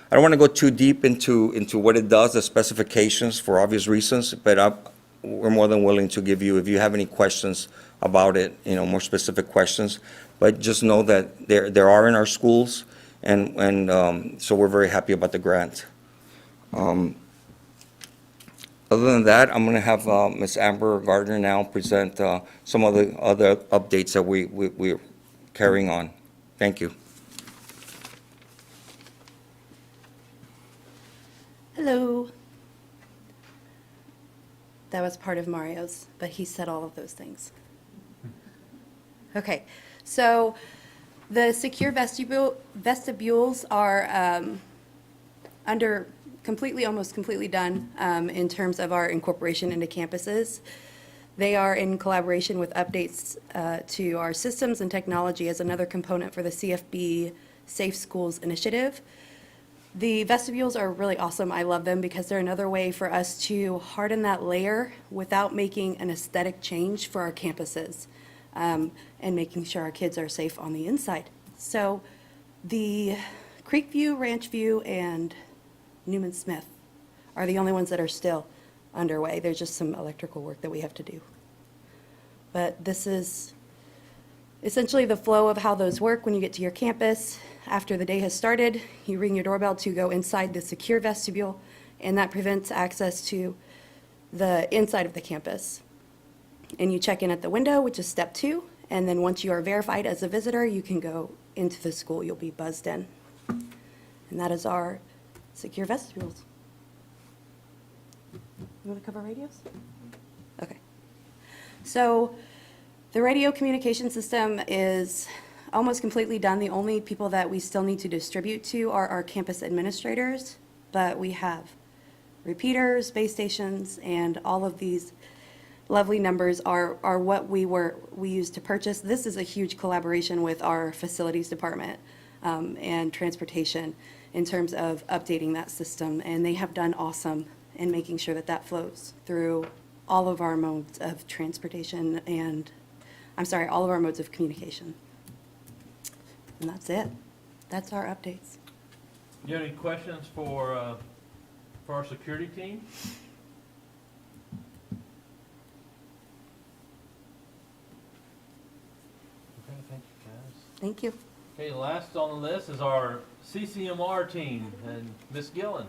I don't want to go too deep into what it does, the specifications, for obvious reasons, but we're more than willing to give you, if you have any questions about it, more specific questions. But just know that there are in our schools, and so we're very happy about the grant. Other than that, I'm going to have Ms. Amber Gardner now present some of the other updates that we're carrying on. Thank you. Hello. That was part of Mario's, but he said all of those things. Okay, so the secure vestibules are almost completely done in terms of our incorporation into campuses. They are in collaboration with updates to our systems and technology as another component for the CFB Safe Schools initiative. The vestibules are really awesome. I love them because they're another way for us to harden that layer without making an aesthetic change for our campuses, and making sure our kids are safe on the inside. So the Creekview, Ranchview, and Newman Smith are the only ones that are still underway. There's just some electrical work that we have to do. But this is essentially the flow of how those work when you get to your campus. After the day has started, you ring your doorbell to go inside the secure vestibule, and that prevents access to the inside of the campus. And you check in at the window, which is step 2, and then once you are verified as a visitor, you can go into the school. You'll be buzzed in. And that is our secure vestibules. You want to cover radios? Okay. So the radio communication system is almost completely done. The only people that we still need to distribute to are our campus administrators, but we have repeaters, base stations, and all of these lovely numbers are what we used to purchase. This is a huge collaboration with our facilities department and transportation in terms of updating that system, and they have done awesome in making sure that that flows through all of our modes of transportation and, all of our modes of communication. And that's it. That's our updates. You have any questions for our security team? Okay, thank you, Kaz. Thank you. Okay, last on the list is our CCMR team and Ms. Gillen.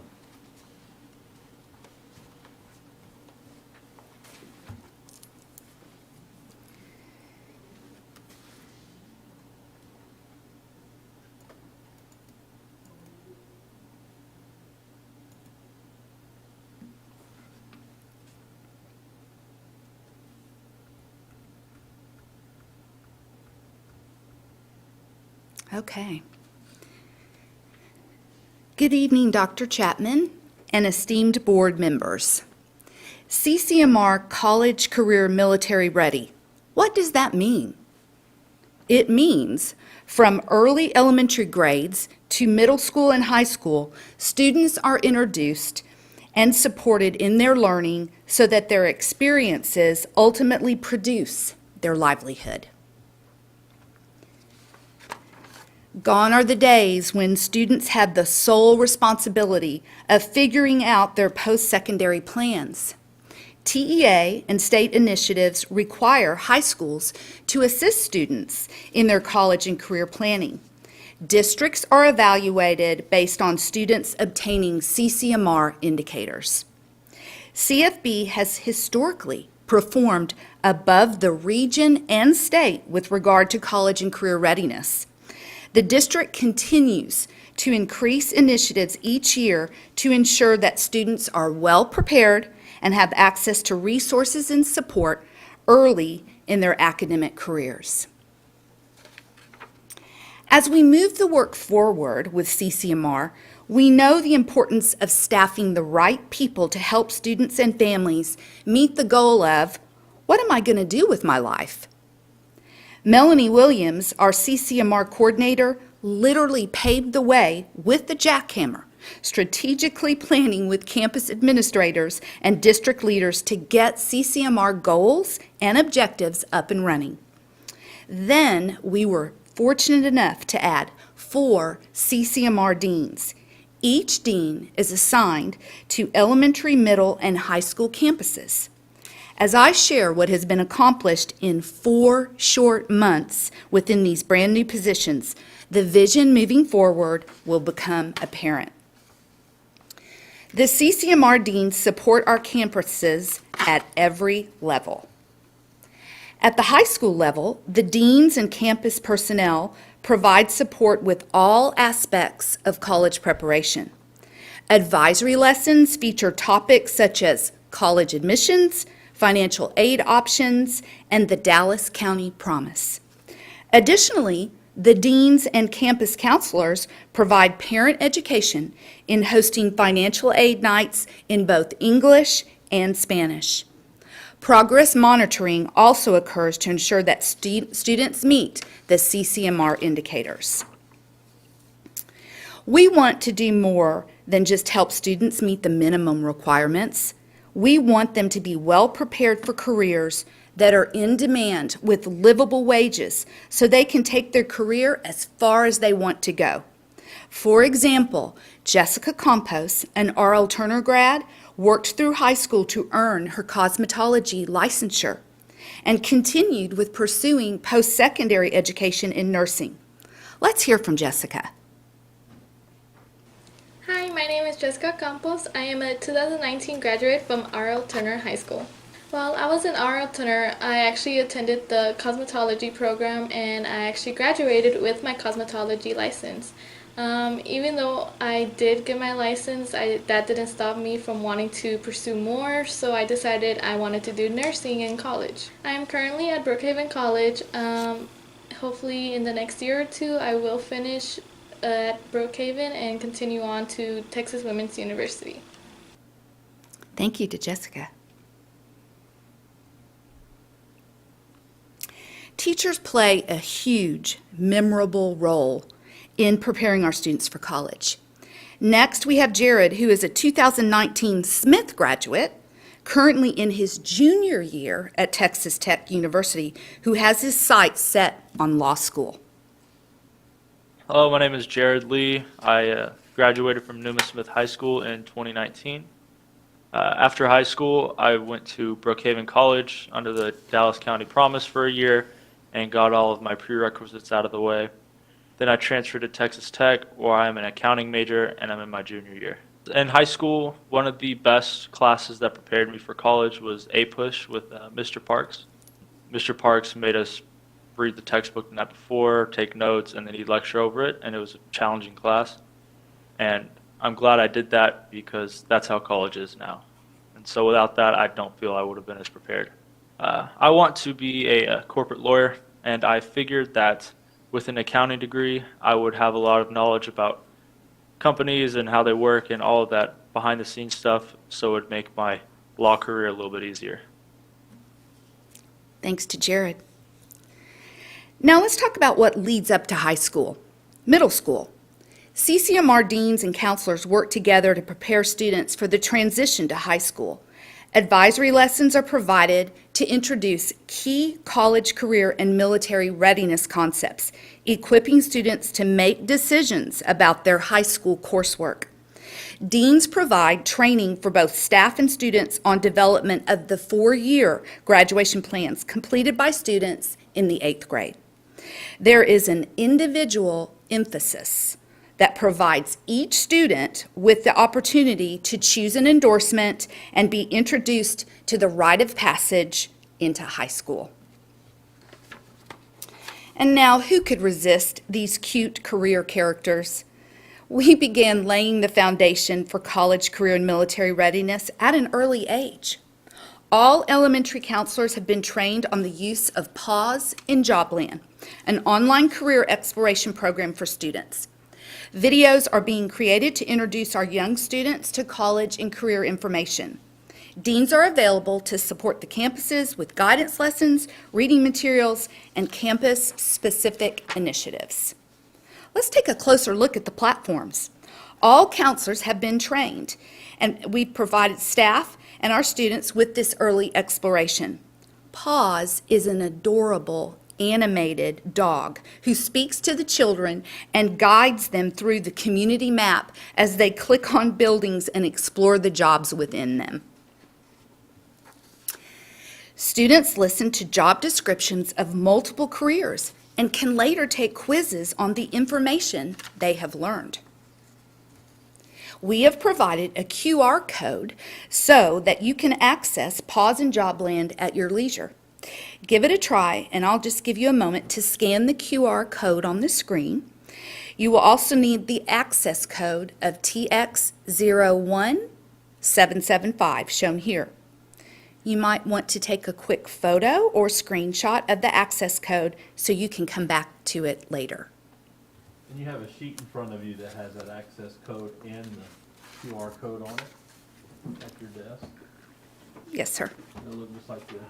Okay. Good evening, Dr. Chapman and esteemed board members. CCMR College Career Military Ready. What does that mean? It means from early elementary grades to middle school and high school, students are introduced and supported in their learning so that their experiences ultimately produce their livelihood. Gone are the days when students had the sole responsibility of figuring out their post-secondary plans. TEA and state initiatives require high schools to assist students in their college and career planning. Districts are evaluated based on students obtaining CCMR indicators. CFB has historically performed above the region and state with regard to college and career readiness. The district continues to increase initiatives each year to ensure that students are well prepared and have access to resources and support early in their academic careers. As we move the work forward with CCMR, we know the importance of staffing the right people to help students and families meet the goal of, what am I going to do with my life? Melanie Williams, our CCMR coordinator, literally paved the way with the jackhammer, strategically planning with campus administrators and district leaders to get CCMR goals and objectives up and running. Then we were fortunate enough to add 4 CCMR deans, Each dean is assigned to elementary, middle, and high school campuses. As I share what has been accomplished in 4 short months within these brand new positions, the vision moving forward will become apparent. The CCMR deans support our campuses at every level. At the high school level, the deans and campus personnel provide support with all aspects of college preparation. Advisory lessons feature topics such as college admissions, financial aid options, and the Dallas County Promise. Additionally, the deans and campus counselors provide parent education in hosting financial aid nights in both English and Spanish. Progress monitoring also occurs to ensure that students meet the CCMR indicators. We want to do more than just help students meet the minimum requirements. We want them to be well prepared for careers that are in demand with livable wages so they can take their career as far as they want to go. For example, Jessica Campos, an R.L. Turner grad, worked through high school to earn her cosmetology licensure and continued with pursuing post-secondary education in nursing. Let's hear from Jessica. Hi, my name is Jessica Campos. I am a 2019 graduate from R.L. Turner High School. While I was in R.L. Turner, I actually attended the cosmetology program and I actually graduated with my cosmetology license. Even though I did get my license, that didn't stop me from wanting to pursue more, so I decided I wanted to do nursing in college. I am currently at Brookhaven College. Hopefully in the next year or two I will finish at Brookhaven and continue on to Texas Women's University. Thank you to Jessica. Teachers play a huge, memorable role in preparing our students for college. Next, we have Jared, who is a 2019 Smith graduate, currently in his junior year at Texas Tech University, who has his sights set on law school. Hello, my name is Jared Lee. I graduated from Newman Smith High School in 2019. After high school, I went to Brookhaven College under the Dallas County Promise for a year and got all of my prerequisites out of the way. Then I transferred to Texas Tech, where I'm an accounting major and I'm in my junior year. In high school, one of the best classes that prepared me for college was APUSH with Mr. Parks. Mr. Parks made us read the textbook the night before, take notes, and then he'd lecture over it, and it was a challenging class. And I'm glad I did that because that's how college is now. And so without that, I don't feel I would have been as prepared. I want to be a corporate lawyer, and I figured that with an accounting degree, I would have a lot of knowledge about companies and how they work and all of that behind the scenes stuff, so it would make my law career a little bit easier. Thanks to Jared. Now let's talk about what leads up to high school, middle school. CCMR deans and counselors work together to prepare students for the transition to high school. Advisory lessons are provided to introduce key college career and military readiness concepts, equipping students to make decisions about their high school coursework. Deans provide training for both staff and students on development of the 4-year graduation plans completed by students in the 8th grade. There is an individual emphasis that provides each student with the opportunity to choose an endorsement and be introduced to the rite of passage into high school. And now, who could resist these cute career characters? We began laying the foundation for college career and military readiness at an early age. All elementary counselors have been trained on the use of Pause in Jobland, an online career exploration program for students. Videos are being created to introduce our young students to college and career information. Deans are available to support the campuses with guidance lessons, reading materials, and campus-specific initiatives. Let's take a closer look at the platforms. All counselors have been trained, and we've provided staff and our students with this early exploration. Pause is an adorable, animated dog who speaks to the children and guides them through the community map as they click on buildings and explore the jobs within them. Students listen to job descriptions of multiple careers and can later take quizzes on the information they have learned. We have provided a QR code so that you can access Pause and Jobland at your leisure. Give it a try, and I'll just give you a moment to scan the QR code on the screen. You will also need the access code of TX01775, shown here. You might want to take a quick photo or screenshot of the access code so you can come back to it later. And you have a sheet in front of you that has that access code and the QR code on it at your desk. Yes, sir. It'll look just like this.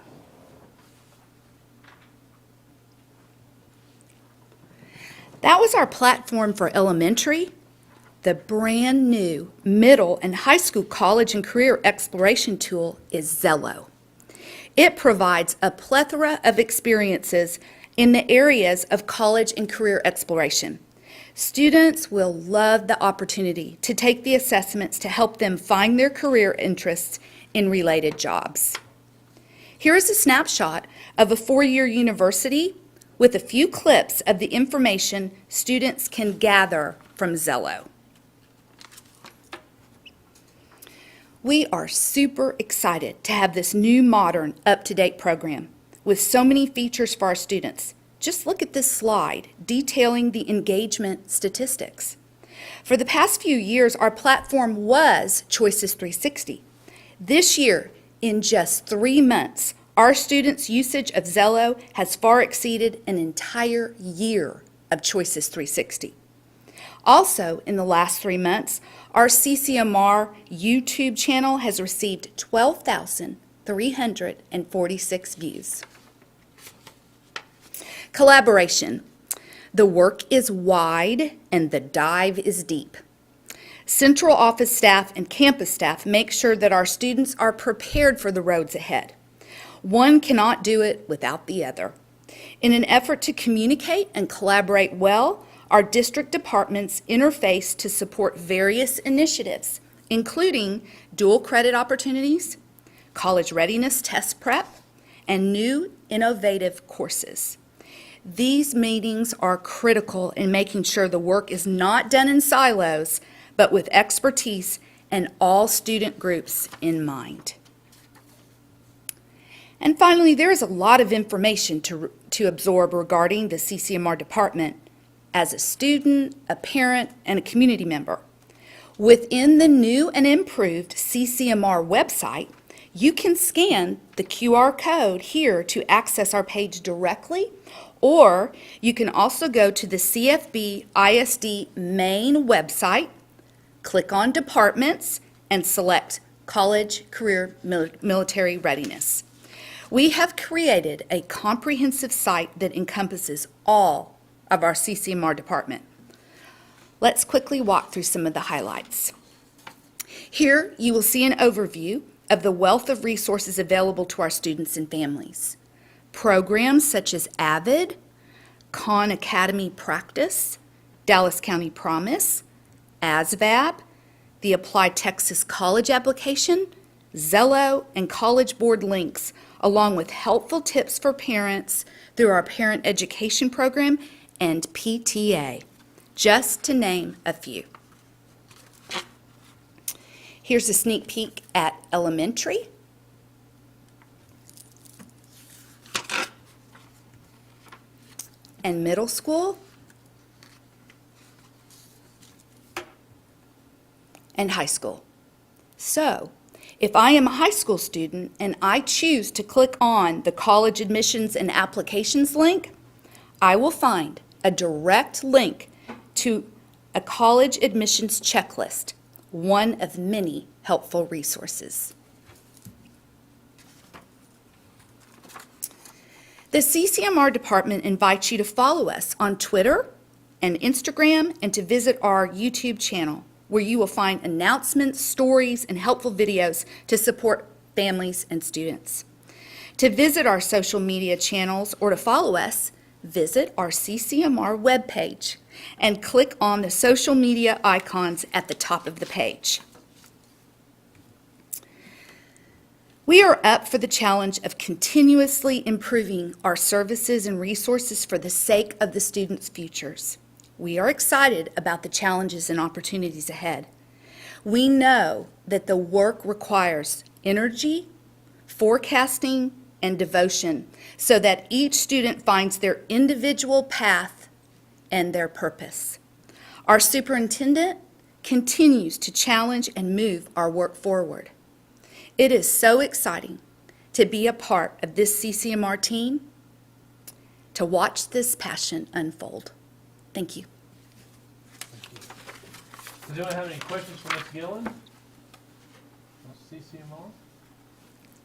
That was our platform for elementary. The brand new middle and high school college and career exploration tool is Zello. It provides a plethora of experiences in the areas of college and career exploration. Students will love the opportunity to take the assessments to help them find their career interests in related jobs. Here is a snapshot of a four-year university with a few clips of the information students can gather from Zello. We are super excited to have this new, modern, up-to-date program with so many features for our students. Just look at this slide detailing the engagement statistics. For the past few years, our platform was Choices 360. This year, in just 3 months, our students' usage of Zello has far exceeded an entire year of Choices 360. Also, in the last 3 months, our CCMR YouTube channel has received 12,346 views. Collaboration. The work is wide and the dive is deep. Central office staff and campus staff make sure that our students are prepared for the roads ahead. One cannot do it without the other. In an effort to communicate and collaborate well, our district departments interface to support various initiatives, including dual credit opportunities, college readiness test prep, and new innovative courses. These meetings are critical in making sure the work is not done in silos, but with expertise and all student groups in mind. And finally, there is a lot of information to absorb regarding the CCMR department as a student, a parent, and a community member. Within the new and improved CCMR website, you can scan the QR code here to access our page directly, or you can also go to the Cfbisd main website, click on Departments, and select College Career Military Readiness. We have created a comprehensive site that encompasses all of our CCMR department. Let's quickly walk through some of the highlights. Here you will see an overview of the wealth of resources available to our students and families. Programs such as AVID, Khan Academy Practice, Dallas County Promise, ASVAB, the Apply Texas College application, Zello, and College Board links, along with helpful tips for parents through our Parent Education Program and PTA, just to name a few. Here's a sneak peek at elementary. And middle school. And high school. So, if I am a high school student and I choose to click on the college admissions and applications link, I will find a direct link to a college admissions checklist, one of many helpful resources. The CCMR department invites you to follow us on Twitter and Instagram and to visit our YouTube channel, where you will find announcements, stories, and helpful videos to support families and students. To visit our social media channels or to follow us, visit our CCMR webpage and click on the social media icons at the top of the page. We are up for the challenge of continuously improving our services and resources for the sake of the students' futures. We are excited about the challenges and opportunities ahead. We know that the work requires energy, forecasting, and devotion so that each student finds their individual path and their purpose. Our superintendent continues to challenge and move our work forward. It is so exciting to be a part of this CCMR team, to watch this passion unfold. Thank you. Does anyone have any questions for Ms. Gillen? On CCMR?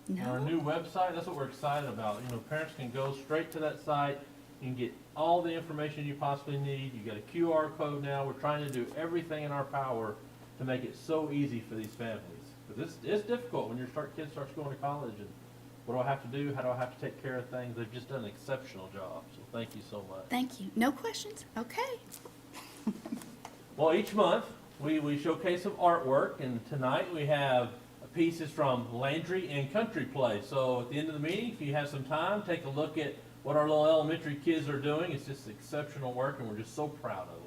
No. Our new website, that's what we're excited about. You know, parents can go straight to that site. You can get all the information you possibly need. You got a QR code now. We're trying to do everything in our power to make it so easy for these families. Because it's difficult when your kid starts going to college and what do I have to do? How do I have to take care of things? They've just done an exceptional job. So thank you so much. Thank you. No questions? Okay. Well, each month we showcase some artwork, and tonight we have pieces from Landry and Country Play. So at the end of the meeting, if you have some time, take a look at what our little elementary kids are doing. It's just exceptional work, and we're just so proud of them.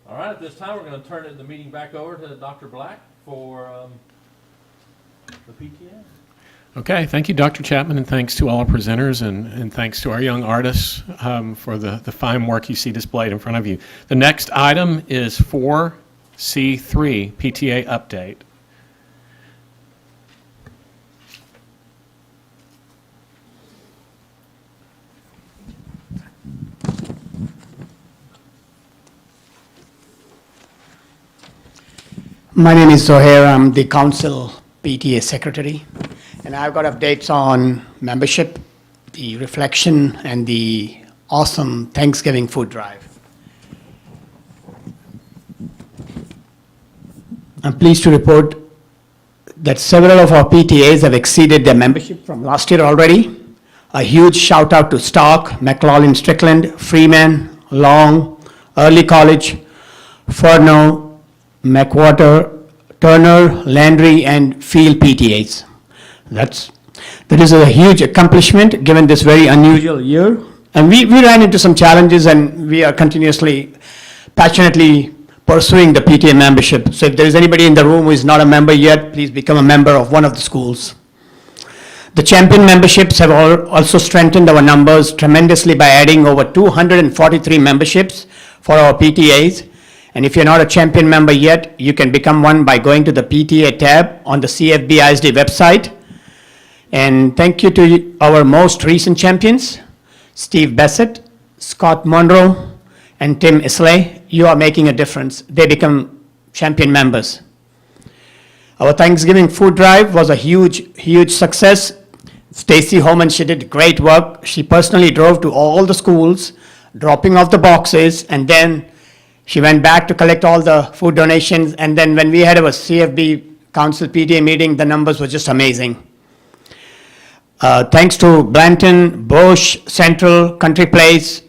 All right, at this time, we're going to turn the meeting back over to Dr. Black for the PTA. Okay, thank you, Dr. Chapman, and thanks to all our presenters, and thanks to our young artists for the fine work you see displayed in front of you. The next item is 4C3, PTA update. My name is Zohair. I'm the Council PTA Secretary, and I've got updates on membership, the reflection, and the awesome Thanksgiving food drive. I'm pleased to report that several of our PTAs have exceeded their membership from last year already. A huge shout out to Stark, McLaughlin, Strickland, Freeman, Long, Early College, Furno, McWhorter, Turner, Landry, and Field PTAs. That is a huge accomplishment given this very unusual year. And we ran into some challenges, and we are continuously, passionately pursuing the PTA membership. So if there is anybody in the room who is not a member yet, please become a member of one of the schools. The champion memberships have also strengthened our numbers tremendously by adding over 243 memberships for our PTAs. And if you're not a champion member yet, you can become one by going to the PTA tab on the Cfbisd website. And thank you to our most recent champions, Steve Bassett, Scott Monroe, and Tim Islay. You are making a difference. They become champion members. Our Thanksgiving food drive was a huge success. Stacy Homan, she did great work. She personally drove to all the schools, dropping off the boxes, and then she went back to collect all the food donations, and then when we had our CFB Council PTA meeting, the numbers were just amazing. Thanks to Blanton, Bush, Central, Country Place,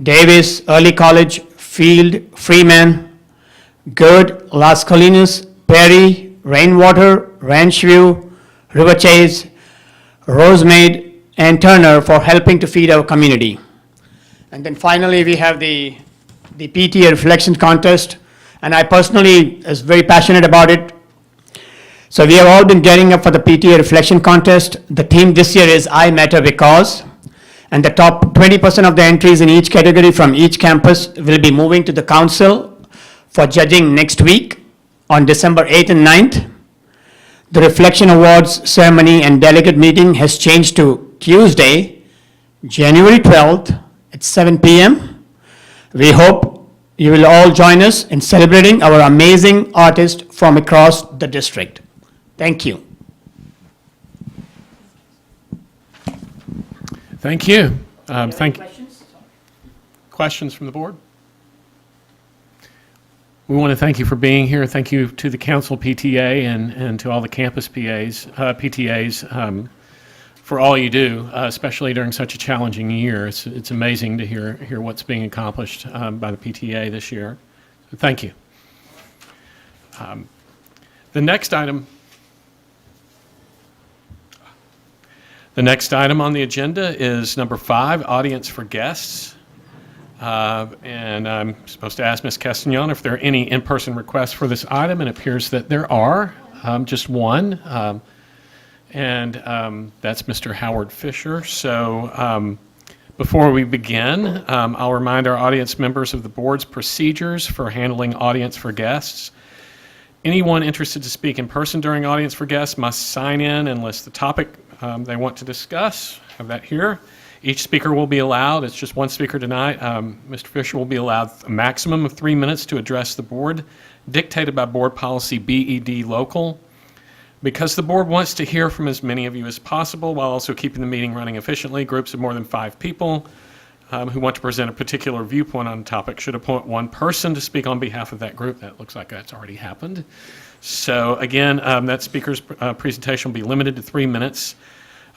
Davis, Early College, Field, Freeman, Good, Las Colinas, Perry, Rainwater, Ranch View, River Chase, Rosemead, and Turner for helping to feed our community. And then finally, we have the Pta Reflection Contest, and I personally is very passionate about it. So we have all been getting up for the Pta Reflection Contest. The theme this year is I Matter Because, and the top 20% of the entries in each category from each campus will be moving to the council for judging next week on December 8th and 9th. The Reflection Awards ceremony and delegate meeting has changed to Tuesday, January 12th at 7 p.m. We hope you will all join us in celebrating our amazing artists from across the district. Thank you. Thank you. Questions from the board? We want to thank you for being here. Thank you to the council PTA and to all the campus PTAs. for all you do, especially during such a challenging year. It's amazing to hear what's being accomplished by the PTA this year. So thank you. The next item on the agenda is number 5, audience for guests. And I'm supposed to ask Ms. Castagnon if there are any in-person requests for this item, and it appears that there are, just one. That's Mr. Howard Fisher. So before we begin, I'll remind our audience members of the board's procedures for handling audience for guests. Anyone interested to speak in person during audience for guests must sign in and list the topic they want to discuss. Have that here. Each speaker will be allowed, it's just one speaker tonight, Mr. Fisher will be allowed a maximum of 3 minutes to address the board, dictated by board policy BED local. Because the board wants to hear from as many of you as possible while also keeping the meeting running efficiently, groups of more than 5 people who want to present a particular viewpoint on a topic should appoint one person to speak on behalf of that group. That looks like that's already happened. So again, that speaker's presentation will be limited to 3 minutes.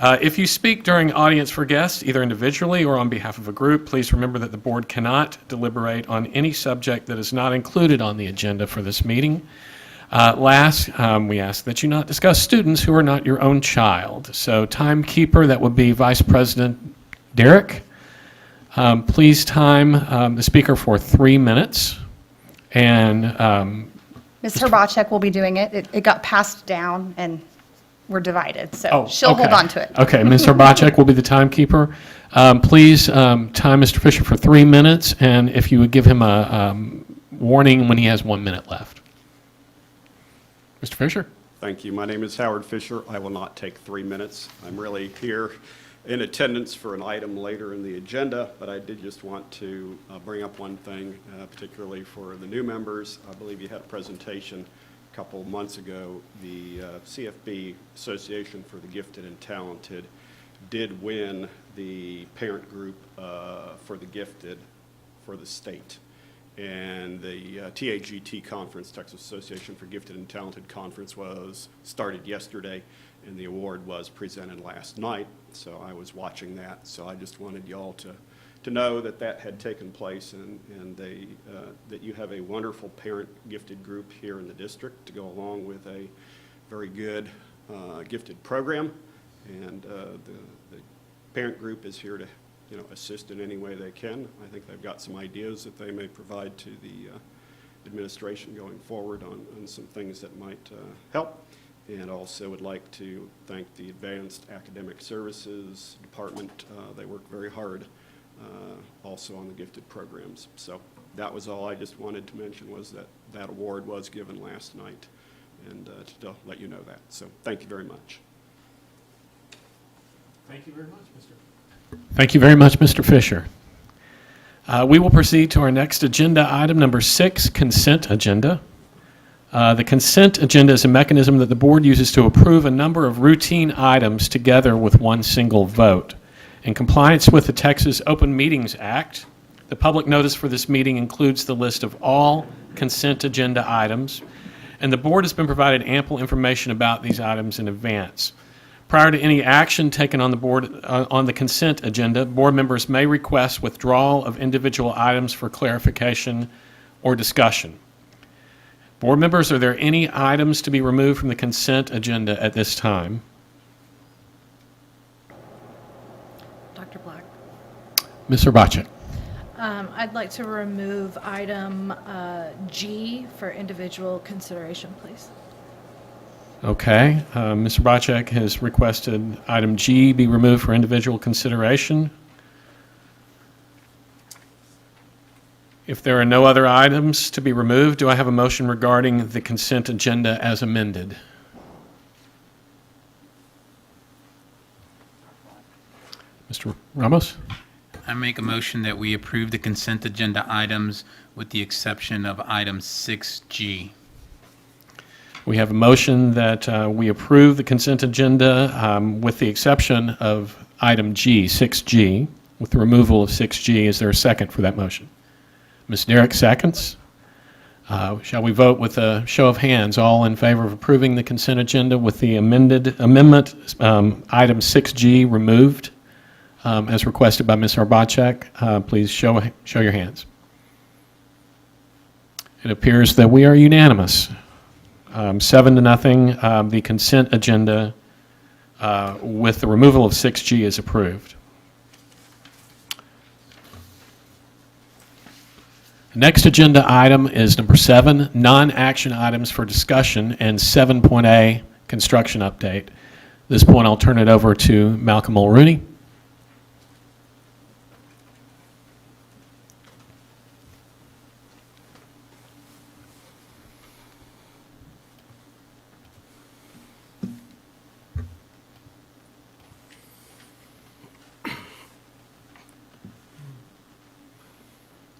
If you speak during audience for guests, either individually or on behalf of a group, please remember that the board cannot deliberate on any subject that is not included on the agenda for this meeting. Last, we ask that you not discuss students who are not your own child. So timekeeper, that would be Vice President Derek. Please time the speaker for 3 minutes. And Ms. Herbacek will be doing it. It got passed down and we're divided, so Oh, she'll okay. hold on to it. Okay, Ms. Herbacek will be the timekeeper. Please time Mr. Fisher for 3 minutes, and if you would give him a warning when he has 1 minute left. Mr. Fisher? Thank you. My name is Howard Fisher. I will not take 3 minutes. I'm really here in attendance for an item later in the agenda, but I did just want to bring up one thing, particularly for the new members. I believe you had a presentation a couple months ago. The CFB Association for the Gifted and Talented did win the parent group for the gifted for the state. And the TAGT conference, Texas Association for Gifted and Talented conference, was started yesterday, and the award was presented last night. So I was watching that. So I just wanted y'all to know that that had taken place, and that you have a wonderful parent gifted group here in the district to go along with a very good gifted program. And the parent group is here to assist in any way they can. I think they've got some ideas that they may provide to the administration going forward on some things that might help. And also would like to thank the Advanced Academic Services Department. They work very hard also on the gifted programs. So that was all I just wanted to mention, was that award was given last night, and to let you know that. So thank you very much. Thank you very much, Thank you very much, Mr. Fisher. We will proceed to our next agenda item, number 6, consent agenda. The consent agenda is a mechanism that the board uses to approve a number of routine items together with one single vote. In compliance with the Texas Open Meetings Act, the public notice for this meeting includes the list of all consent agenda items, and the board has been provided ample information about these items in advance. Prior to any action taken on the board on the consent agenda, board members may request withdrawal of individual items for clarification or discussion. Board members, are there any items to be removed from the consent agenda at this time? Dr. Black. Ms. Herbacek. I'd like to remove item G for individual consideration, please. Okay. Ms. Herbacek has requested item G be removed for individual consideration. If there are no other items to be removed, do I have a motion regarding the consent agenda as amended? Mr. Ramos? I make a motion that we approve the consent agenda items with the exception of item 6G. We have a motion that we approve the consent agenda with the exception of item G, 6G, with the removal of 6G. Is there a second for that motion? Ms. Derrick seconds. Shall we vote with a show of hands? All in favor of approving the consent agenda with the amendment, item 6G removed, as requested by Ms. Arbacek? Please show your hands. It appears that we are unanimous. 7-0, the consent agenda with the removal of 6G is approved. Next agenda item is number 7, non-action items for discussion, and 7.A, construction update. At this point, I'll turn it over to Malcolm Mulrooney.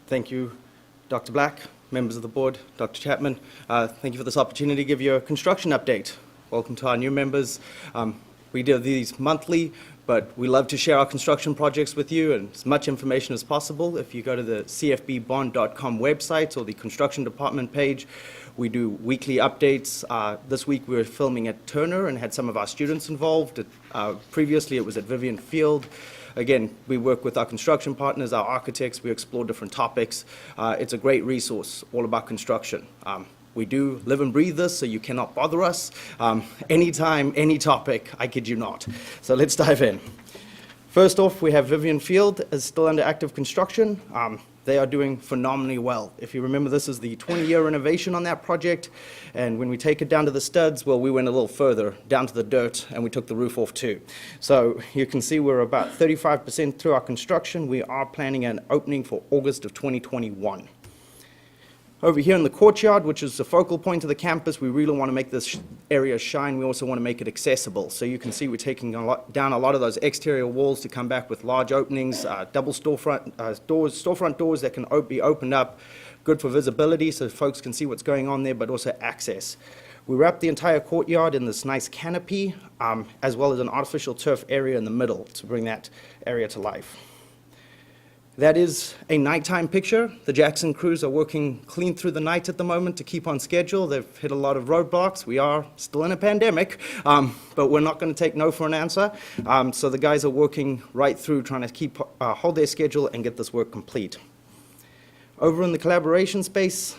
Thank you, Dr. Black, members of the board, Dr. Chapman. Thank you for this opportunity to give you a construction update. Welcome to our new members. We do these monthly, but we love to share our construction projects with you and as much information as possible. If you go to the cfbbond.com website or the construction department page, we do weekly updates. This week we were filming at Turner and had some of our students involved. Previously it was at Vivian Field. Again, we work with our construction partners, our architects, we explore different topics. It's a great resource, all about construction. We do live and breathe this, so you cannot bother us. Anytime, any topic, I kid you not. So let's dive in. First off, we have Vivian Field is still under active construction. They are doing phenomenally well. If you remember, this is the 20-year renovation on that project, and when we take it down to the studs, well, we went a little further, down to the dirt, and we took the roof off too. So you can see we're about 35% through our construction. We are planning an opening for August of 2021. Over here in the courtyard, which is the focal point of the campus, we really want to make this area shine. We also want to make it accessible. So you can see we're taking down a lot of those exterior walls to come back with large openings, double storefront doors that can be opened up, good for visibility so folks can see what's going on there, but also access. We wrapped the entire courtyard in this nice canopy, as well as an artificial turf area in the middle to bring that area to life. That is a nighttime picture. The Jackson crews are working clean through the night at the moment to keep on schedule. They've hit a lot of roadblocks. We are still in a pandemic, but we're not going to take no for an answer. So the guys are working right through trying to hold their schedule and get this work complete. Over in the collaboration space,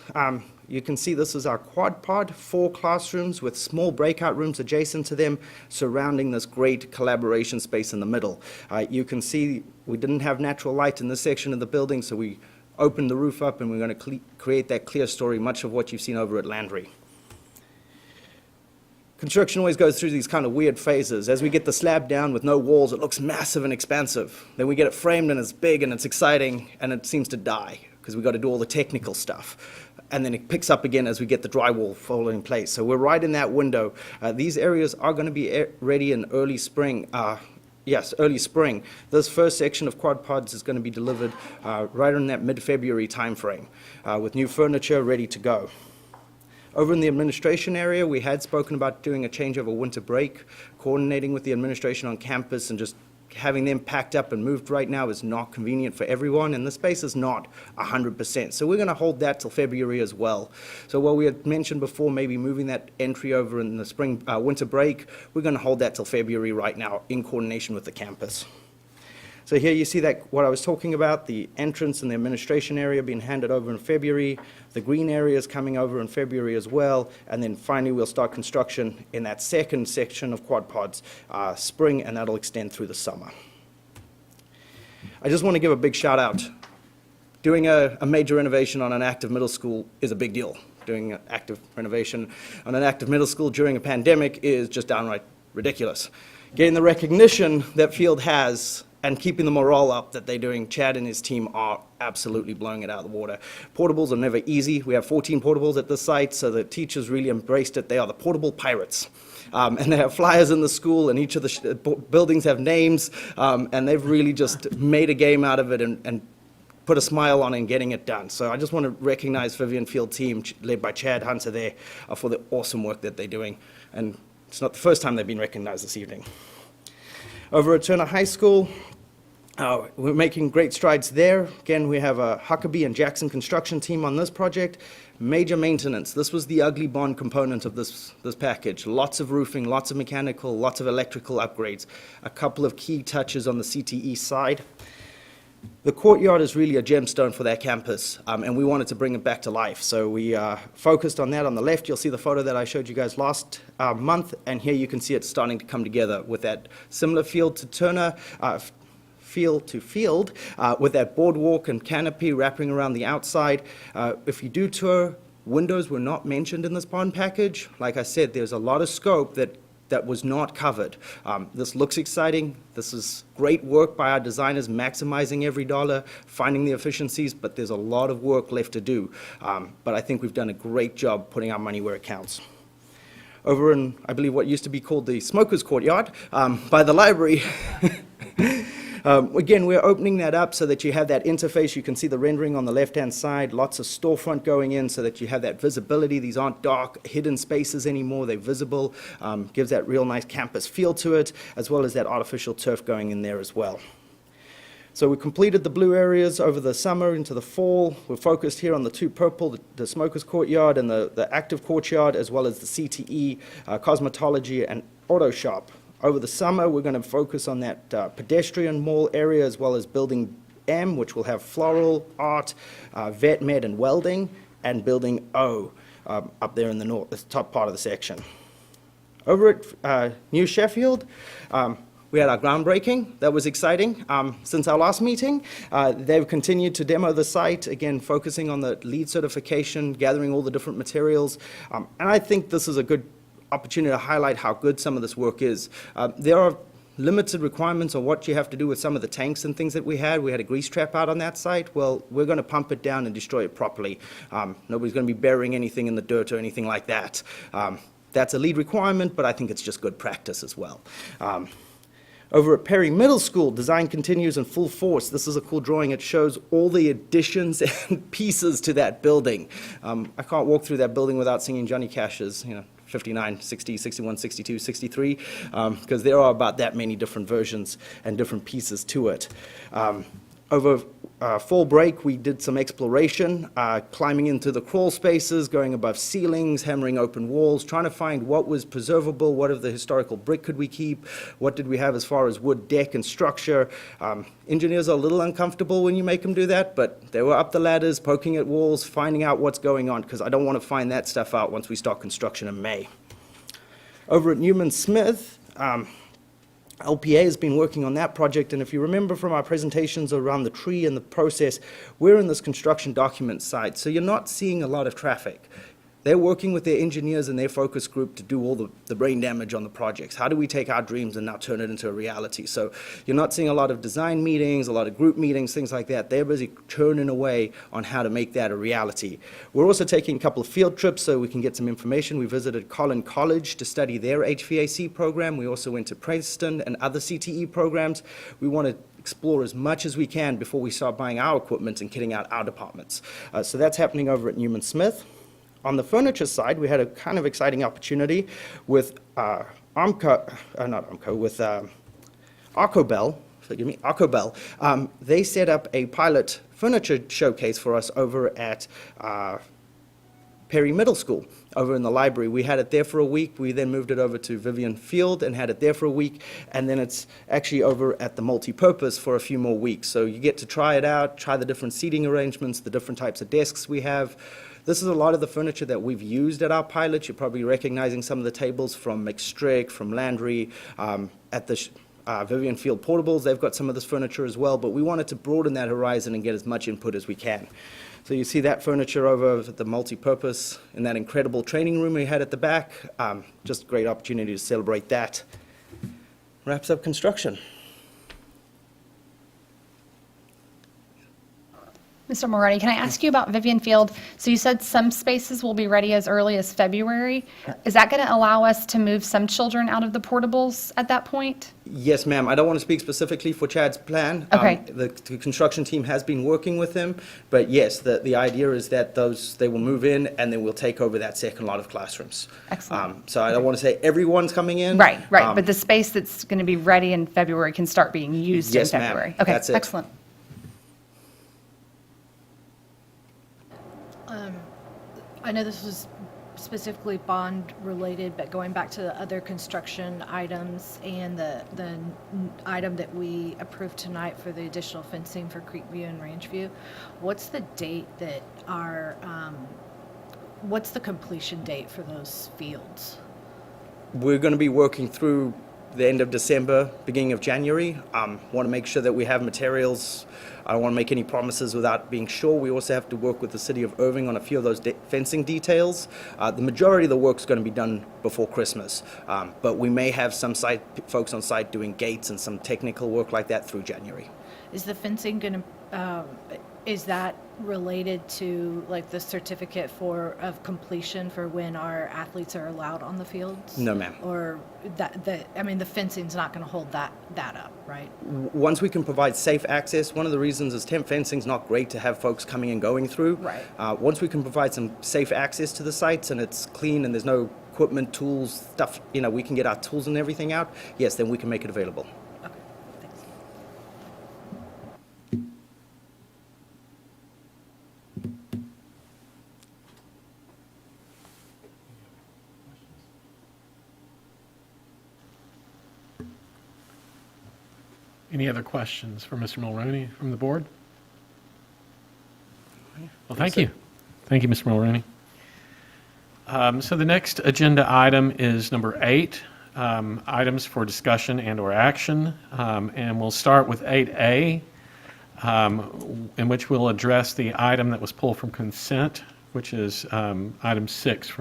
you can see this is our quad pod, 4 classrooms with small breakout rooms adjacent to them, surrounding this great collaboration space in the middle. You can see we didn't have natural light in this section of the building, so we opened the roof up and we're going to create that clear story, much of what you've seen over at Landry. Construction always goes through these kind of weird phases. As we get the slab down with no walls, it looks massive and expansive. Then we get it framed and it's big and it's exciting, and it seems to die because we've got to do all the technical stuff. And then it picks up again as we get the drywall folded in place. So we're right in that window. These areas are going to be ready in early spring. Early spring. This first section of quad pods is going to be delivered right in that mid-February timeframe with new furniture ready to go. Over in the administration area, we had spoken about doing a change over winter break. Coordinating with the administration on campus and just having them packed up and moved right now is not convenient for everyone, and the space is not 100%. So we're going to hold that till February as well. So while we had mentioned before maybe moving that entry over in the winter break, we're going to hold that till February right now in coordination with the campus. So here you see that what I was talking about, the entrance and the administration area being handed over in February, the green area is coming over in February as well, and then finally we'll start construction in that second section of quad pods spring, and that'll extend through the summer. I just want to give a big shout out. Doing a major renovation on an active middle school is a big deal. Doing an active renovation on an active middle school during a pandemic is just downright ridiculous. Getting the recognition that Field has and keeping the morale up that they're doing, Chad and his team are absolutely blowing it out of the water. Portables are never easy. We have 14 portables at this site, so the teachers really embraced it. They are the portable pirates. And they have flyers in the school, and each of the buildings have names, and they've really just made a game out of it and put a smile on it and getting it done. So I just want to recognize Vivian Field team, led by Chad Hunter there, for the awesome work that they're doing. And it's not the first time they've been recognized this evening. Over at Turner High School, We're making great strides there. Again, we have a Huckabee and Jackson construction team on this project. Major maintenance. This was the ugly bond component of this package. Lots of roofing, lots of mechanical, lots of electrical upgrades. A couple of key touches on the CTE side. The courtyard is really a gemstone for that campus, and we wanted to bring it back to life. So we focused on that. On the left, you'll see the photo that I showed you guys last month, and here you can see it starting to come together with that similar field to Turner, field to field, with that boardwalk and canopy wrapping around the outside. If you do tour, windows were not mentioned in this bond package. Like I said, there's a lot of scope that was not covered. This looks exciting. This is great work by our designers, maximizing every dollar, finding the efficiencies, but there's a lot of work left to do. But I think we've done a great job putting our money where it counts. Over in, I believe, what used to be called the Smokers Courtyard, by the library, again, we're opening that up so that you have that interface. You can see the rendering on the left-hand side, lots of storefront going in so that you have that visibility. These aren't dark, hidden spaces anymore. They're visible, gives that real nice campus feel to it, as well as that artificial turf going in there as well. So we completed the blue areas over the summer into the fall. We're focused here on the two purple, the Smokers Courtyard and the active courtyard, as well as the CTE, cosmetology, and auto shop. Over the summer, we're going to focus on that pedestrian mall area, as well as building M, which will have floral, art, vet, med, and welding, and building O up there in the north, the top part of the section. Over at New Sheffield, we had our groundbreaking. That was exciting. Since our last meeting, they've continued to demo the site, again, focusing on the LEED certification, gathering all the different materials. And I think this is a good opportunity to highlight how good some of this work is. There are limited requirements on what you have to do with some of the tanks and things that we had. We had a grease trap out on that site. Well, we're going to pump it down and destroy it properly. Nobody's going to be burying anything in the dirt or anything like that. That's a LEED requirement, but I think it's just good practice as well. Over at Perry Middle School, design continues in full force. This is a cool drawing. It shows all the additions and pieces to that building. I can't walk through that building without singing Johnny Cash's, 59, 60, 61, 62, 63, because there are about that many different versions and different pieces to it. Over fall break, we did some exploration, climbing into the crawl spaces, going above ceilings, hammering open walls, trying to find what was preservable, what of the historical brick could we keep, what did we have as far as wood deck and structure. Engineers are a little uncomfortable when you make them do that, but they were up the ladders, poking at walls, finding out what's going on, because I don't want to find that stuff out once we start construction in May. Over at Newman Smith, LPA has been working on that project, and if you remember from our presentations around the tree and the process, we're in this construction document side, so you're not seeing a lot of traffic. They're working with their engineers and their focus group to do all the brain damage on the projects. How do we take our dreams and now turn it into a reality? So you're not seeing a lot of design meetings, a lot of group meetings, things like that. They're busy churning away on how to make that a reality. We're also taking a couple of field trips so we can get some information. We visited Collin College to study their HVAC program. We also went to Princeton and other CTE programs. We want to explore as much as we can before we start buying our equipment and kitting out our departments. So that's happening over at Newman Smith. On the furniture side, we had a kind of exciting opportunity with Arcobel, they set up a pilot furniture showcase for us over at Perry Middle School, over in the library. We had it there for a week. We then moved it over to Vivian Field and had it there for a week. And then it's actually over at the multi-purpose for a few more weeks. So you get to try it out, try the different seating arrangements, the different types of desks we have. This is a lot of the furniture that we've used at our pilot. You're probably recognizing some of the tables from McStrick, from Landry, at the Vivian Field Portables. They've got some of this furniture as well, but we wanted to broaden that horizon and get as much input as we can. So you see that furniture over at the multi-purpose in that incredible training room we had at the back. Just a great opportunity to celebrate that. Wraps up construction. Mr. Moretti, can I ask you about Vivian Field? So you said some spaces will be ready as early as February. Is that going to allow us to move some children out of the portables at that point? Yes, ma'am. I don't want to speak specifically for Chad's plan. Okay. The construction team has been working with him, but yes, the idea is that they will move in and then we'll take over that second lot of classrooms. Excellent. So I don't want to say everyone's coming in. Right. But the space that's going to be ready in February can start being used Yes, in ma'am. February. Okay, That's it. excellent. I know this was specifically bond related, but going back to the other construction items and the item that we approved tonight for the additional fencing for Creekview and Ranchview, what's the date that what's the completion date for those fields? We're going to be working through the end of December, beginning of January. Want to make sure that we have materials. I don't want to make any promises without being sure. We also have to work with the city of Irving on a few of those fencing details. The majority of the work is going to be done before Christmas, but we may have some folks on site doing gates and some technical work like that through January. Is the fencing going to, is that related to like the certificate of completion for when our athletes are allowed on the fields? No, ma'am. Or the fencing's not going to hold that up, right? Once we can provide safe access, one of the reasons is temp fencing's not great to have folks coming and going through. Right. Once we can provide some safe access to the sites and it's clean and there's no equipment, tools, stuff, we can get our tools and everything out, yes, then we can make it available. Okay, thanks. Any other questions for Mr. Mulroney from the board? Well, thank you. Thank you, Mr. Mulroney. So the next agenda item is number 8, items for discussion and/or action. And we'll start with 8A, in which we'll address the item that was pulled from consent, which is item 6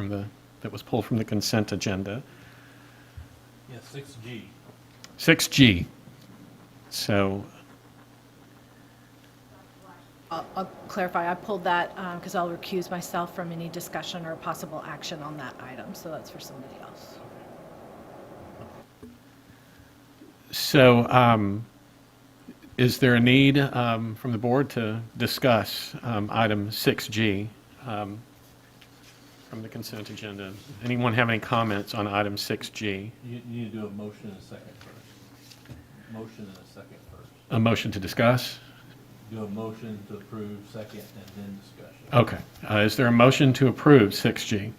that was pulled from the consent agenda. Yes, 6G. 6G. So, I'll clarify, I pulled that because I'll recuse myself from any discussion or possible action on that item, so that's for somebody else. so is there a need from the board to discuss item 6G from the consent agenda? Anyone have any comments on item 6G? You need to do a motion and a second first. Motion and a second first. A motion to discuss? Do a motion to approve second and then discussion. Okay. Is there a motion to approve 6G?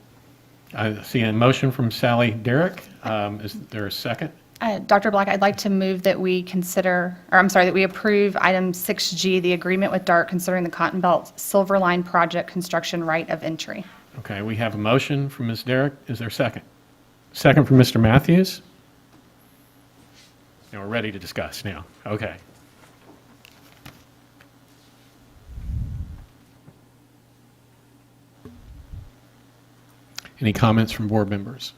I see a motion from Sally Derrick. Is there a second? Dr. Black, I'd like to move that we that we approve item 6G, the agreement with DART concerning the Cotton Belt Silver Line project construction right of entry. Okay, we have a motion from Ms. Derrick. Is there a second? Second from Mr. Matthews? And we're ready to discuss now. Okay. Any comments from board members?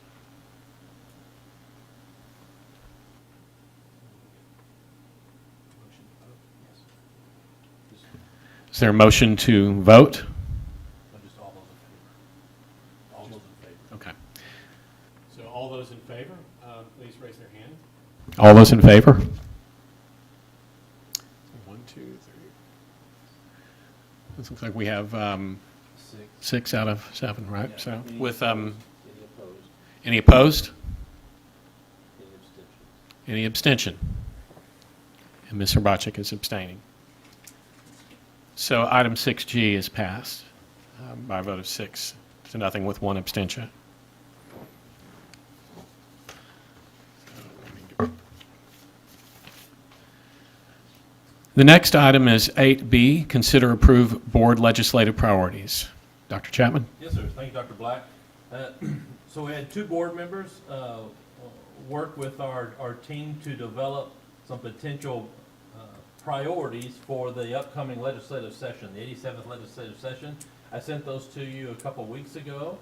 Is there a motion to vote? Just all those in favor. All those in favor. Okay. So all those in favor, please raise their hand. All those in favor? 1, 2, 3. This looks like we have 6 out of 7, right? Yeah. So Any with opposed? any opposed? Any abstentions? Any abstention? And Ms. Hrbacek is abstaining. So item 6G is passed by a vote of 6-0 with 1 abstention. The next item is 8B, consider approve board legislative priorities. Dr. Chapman? Yes, sir. Thank you, Dr. Black. So we had 2 board members work with our team to develop some potential priorities for the upcoming legislative session, the 87th legislative session. I sent those to you a couple weeks ago.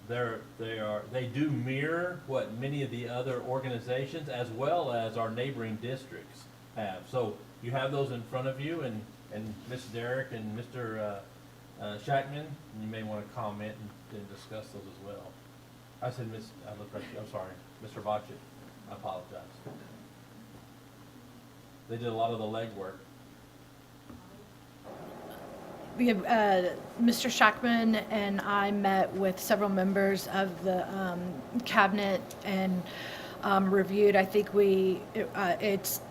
They do mirror what many of the other organizations as well as our neighboring districts have. So you have those in front of you, and Ms. Derrick and Mr. Shackman, you may want to comment and discuss those as well. I said I looked right, I'm sorry, Mr. Bochet, I apologize. They did a lot of the legwork. We have, Mr. Shackman and I met with several members of the cabinet and reviewed. I think it's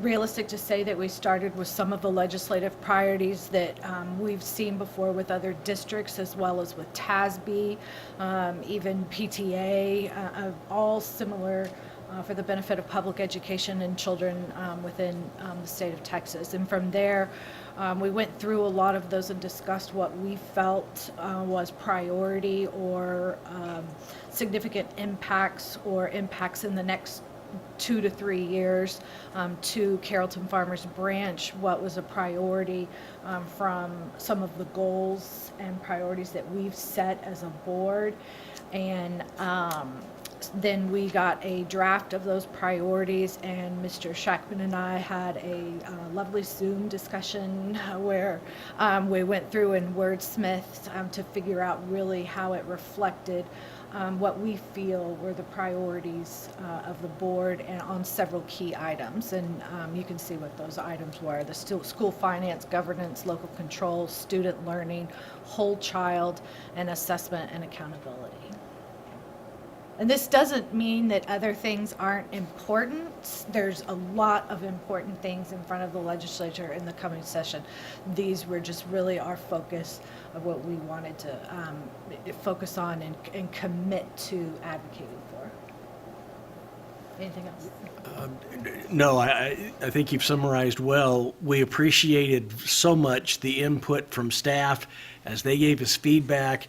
realistic to say that we started with some of the legislative priorities that we've seen before with other districts, as well as with TASB, even PTA, all similar for the benefit of public education and children within the state of Texas. And from there, we went through a lot of those and discussed what we felt was priority or significant impacts or impacts in the next 2 to 3 years to Carrollton-Farmers branch, what was a priority from some of the goals and priorities that we've set as a board. And then we got a draft of those priorities, and Mr. Shackman and I had a lovely Zoom discussion where we went through and wordsmithed to figure out really how it reflected what we feel were the priorities of the board and on several key items. And you can see what those items were: the school finance, governance, local control, student learning, whole child, and assessment and accountability. And this doesn't mean that other things aren't important. There's a lot of important things in front of the legislature in the coming session. These were just really our focus of what we wanted to focus on and commit to advocating for. Anything else? No, I think you've summarized well. We appreciated so much the input from staff as they gave us feedback.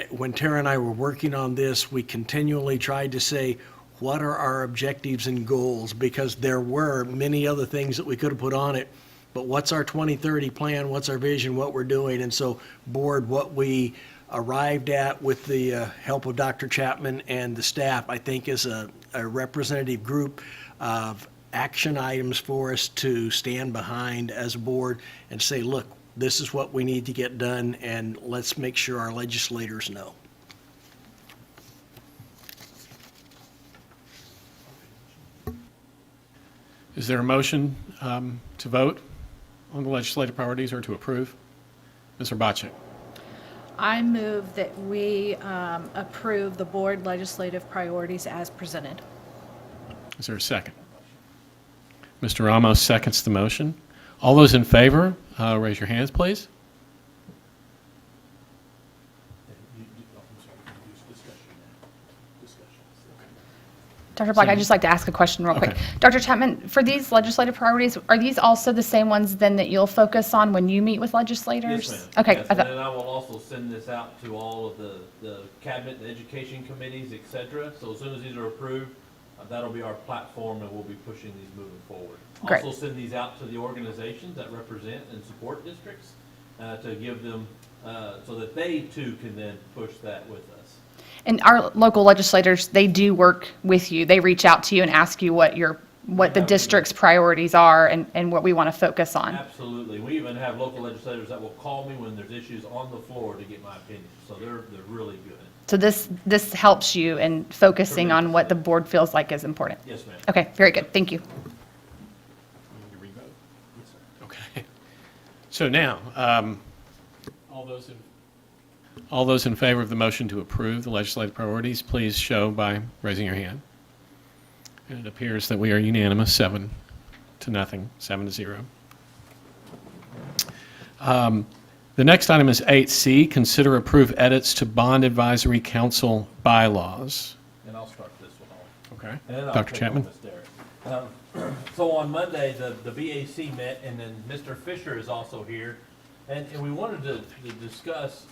When Tara and I were working on this, we continually tried to say, what are our objectives and goals? Because there were many other things that we could have put on it, but what's our 2030 plan? What's our vision? What we're doing? And so, board, what we arrived at with the help of Dr. Chapman and the staff, I think is a representative group of action items for us to stand behind as a board and say, look, this is what we need to get done, and let's make sure our legislators know. Is there a motion to vote on the legislative priorities or to approve? Mr. Bochet. I move that we approve the board legislative priorities as presented. Is there a second? Mr. Ramos seconds the motion. All those in favor, raise your hands, please. Dr. Black, I'd just like to ask a question real quick. Dr. Chapman, for these legislative priorities, are these also the same ones then that you'll focus on when you meet with legislators? Yes, ma'am. Okay. Yes, and then I will also send this out to all of the cabinet and education committees, et cetera. So as soon as these are approved, that'll be our platform, and we'll be pushing these moving forward. Great. Also send these out to the organizations that represent and support districts to give them, so that they too can then push that with us. And our local legislators, they do work with you. They reach out to you and ask you what the district's priorities are and what we want to focus on. Absolutely. We even have local legislators that will call me when there's issues on the floor to get my opinion. So they're really good. So this helps you in focusing on what the board feels like is important. Yes, ma'am. Okay, very good. Thank you. Okay. So now, all those in favor of the motion to approve the legislative priorities, please show by raising your hand. And it appears that we are unanimous, 7-0, 7-0. The next item is 8C, consider approve edits to Bond Advisory Council bylaws. And I'll start this one off. Okay. And then I'll Dr. take on Chapman? Ms. Derrick. So on Monday, the BAC met, and then Mr. Fisher is also here. And we wanted to discuss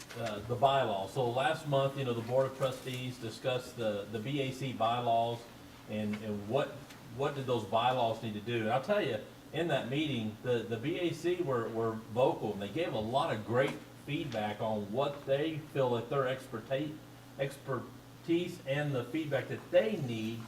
the bylaws. So last month, the Board of Trustees discussed the BAC bylaws and what did those bylaws need to do. And I'll tell you, in that meeting, the BAC were vocal, and they gave a lot of great feedback on what they feel that their expertise and the feedback that they need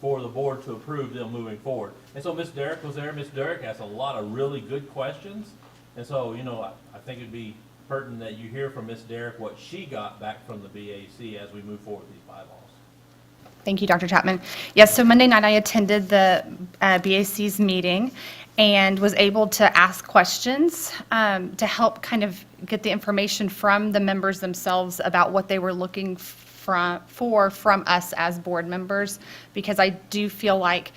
for the board to approve them moving forward. And so Ms. Derrick was there. Ms. Derrick asked a lot of really good questions. And so, I think it'd be pertinent that you hear from Ms. Derrick what she got back from the BAC as we move forward with these bylaws. Thank you, Dr. Chapman. Yes, so Monday night I attended the BAC's meeting and was able to ask questions to help kind of get the information from the members themselves about what they were looking from us as board members, because I do feel like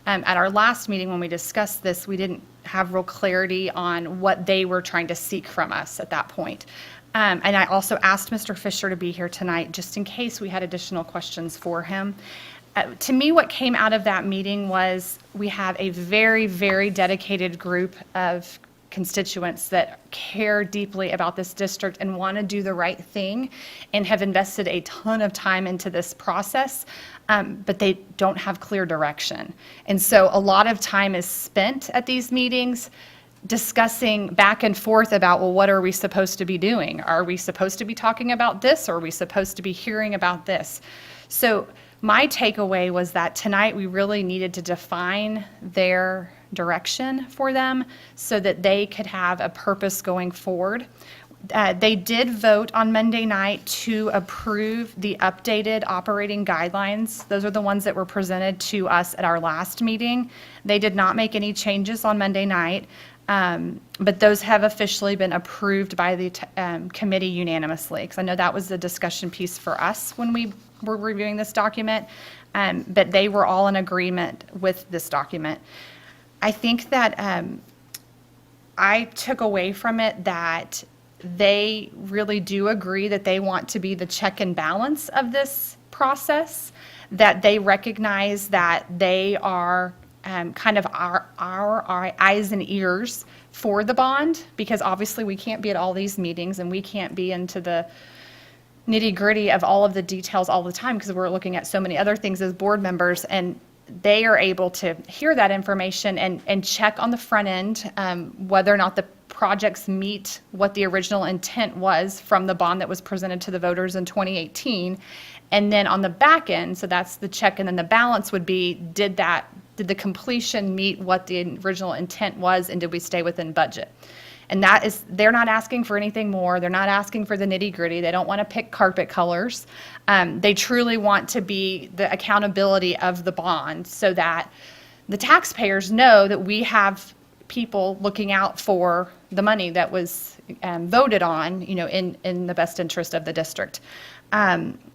at our last meeting when we discussed this, we didn't have real clarity on what they were trying to seek from us at that point. And I also asked Mr. Fisher to be here tonight just in case we had additional questions for him. To me, what came out of that meeting was we have a very, very dedicated group of constituents that care deeply about this district and want to do the right thing and have invested a ton of time into this process, but they don't have clear direction. And so a lot of time is spent at these meetings discussing back and forth about, well, what are we supposed to be doing? Are we supposed to be talking about this, or are we supposed to be hearing about this? So my takeaway was that tonight we really needed to define their direction for them so that they could have a purpose going forward. They did vote on Monday night to approve the updated operating guidelines. Those are the ones that were presented to us at our last meeting. They did not make any changes on Monday night, but those have officially been approved by the committee unanimously, because I know that was the discussion piece for us when we were reviewing this document, but they were all in agreement with this document. I think that I took away from it that they really do agree that they want to be the check and balance of this process, that they recognize that they are kind of our eyes and ears for the bond, because obviously we can't be at all these meetings and we can't be into the nitty-gritty of all of the details all the time because we're looking at so many other things as board members, and they are able to hear that information and check on the front end whether or not the projects meet what the original intent was from the bond that was presented to the voters in 2018. And then on the back end, so that's the check, and then the balance would be, did the completion meet what the original intent was, and did we stay within budget? And that is, they're not asking for anything more. They're not asking for the nitty-gritty. They don't want to pick carpet colors. They truly want to be the accountability of the bond so that the taxpayers know that we have people looking out for the money that was voted on, in the best interest of the district.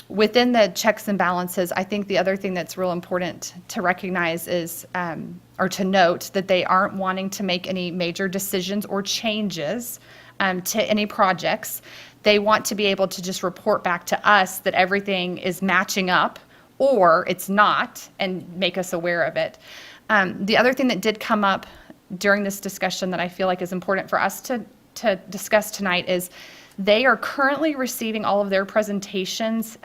Within the checks and balances, I think the other thing that's real important to recognize is, or to note, that they aren't wanting to make any major decisions or changes to any projects. They want to be able to just report back to us that everything is matching up or it's not, and make us aware of it. The other thing that did come up during this discussion that I feel like is important for us to discuss tonight is they are currently receiving all of their presentations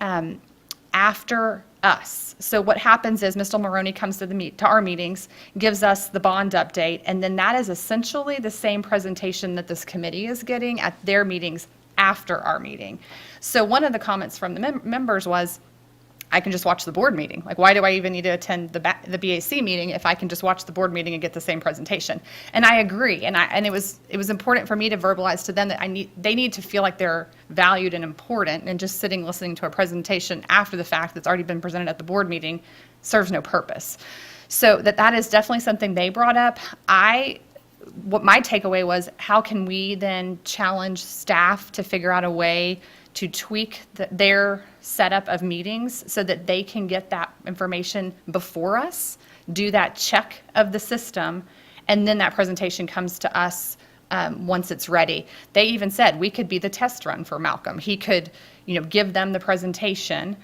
after us. So what happens is Mr. Maroney comes to our meetings, gives us the bond update, and then that is essentially the same presentation that this committee is getting at their meetings after our meeting. So one of the comments from the members was, I can just watch the board meeting. Like, why do I even need to attend the BAC meeting if I can just watch the board meeting and get the same presentation? And I agree. And it was important for me to verbalize to them that they need to feel like they're valued and important, and just sitting listening to a presentation after the fact that's already been presented at the board meeting serves no purpose. So that is definitely something they brought up. What my takeaway was, how can we then challenge staff to figure out a way to tweak their setup of meetings so that they can get that information before us, do that check of the system, and then that presentation comes to us once it's ready. They even said we could be the test run for Malcolm. He could, give them the presentation.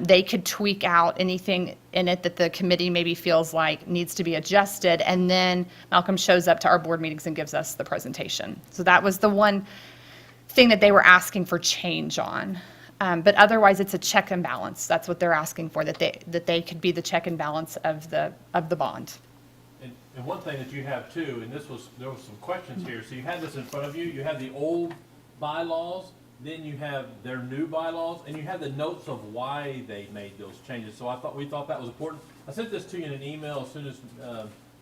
They could tweak out anything in it that the committee maybe feels like needs to be adjusted, and then Malcolm shows up to our board meetings and gives us the presentation. So that was the one thing that they were asking for change on. But otherwise, it's a check and balance. That's what they're asking for, that they could be the check and balance of the bond. And one thing that you have too, and there was some questions here. So you had this in front of you. You have the old bylaws, then you have their new bylaws, and you have the notes of why they made those changes. So we thought that was important. I sent this to you in an email as soon as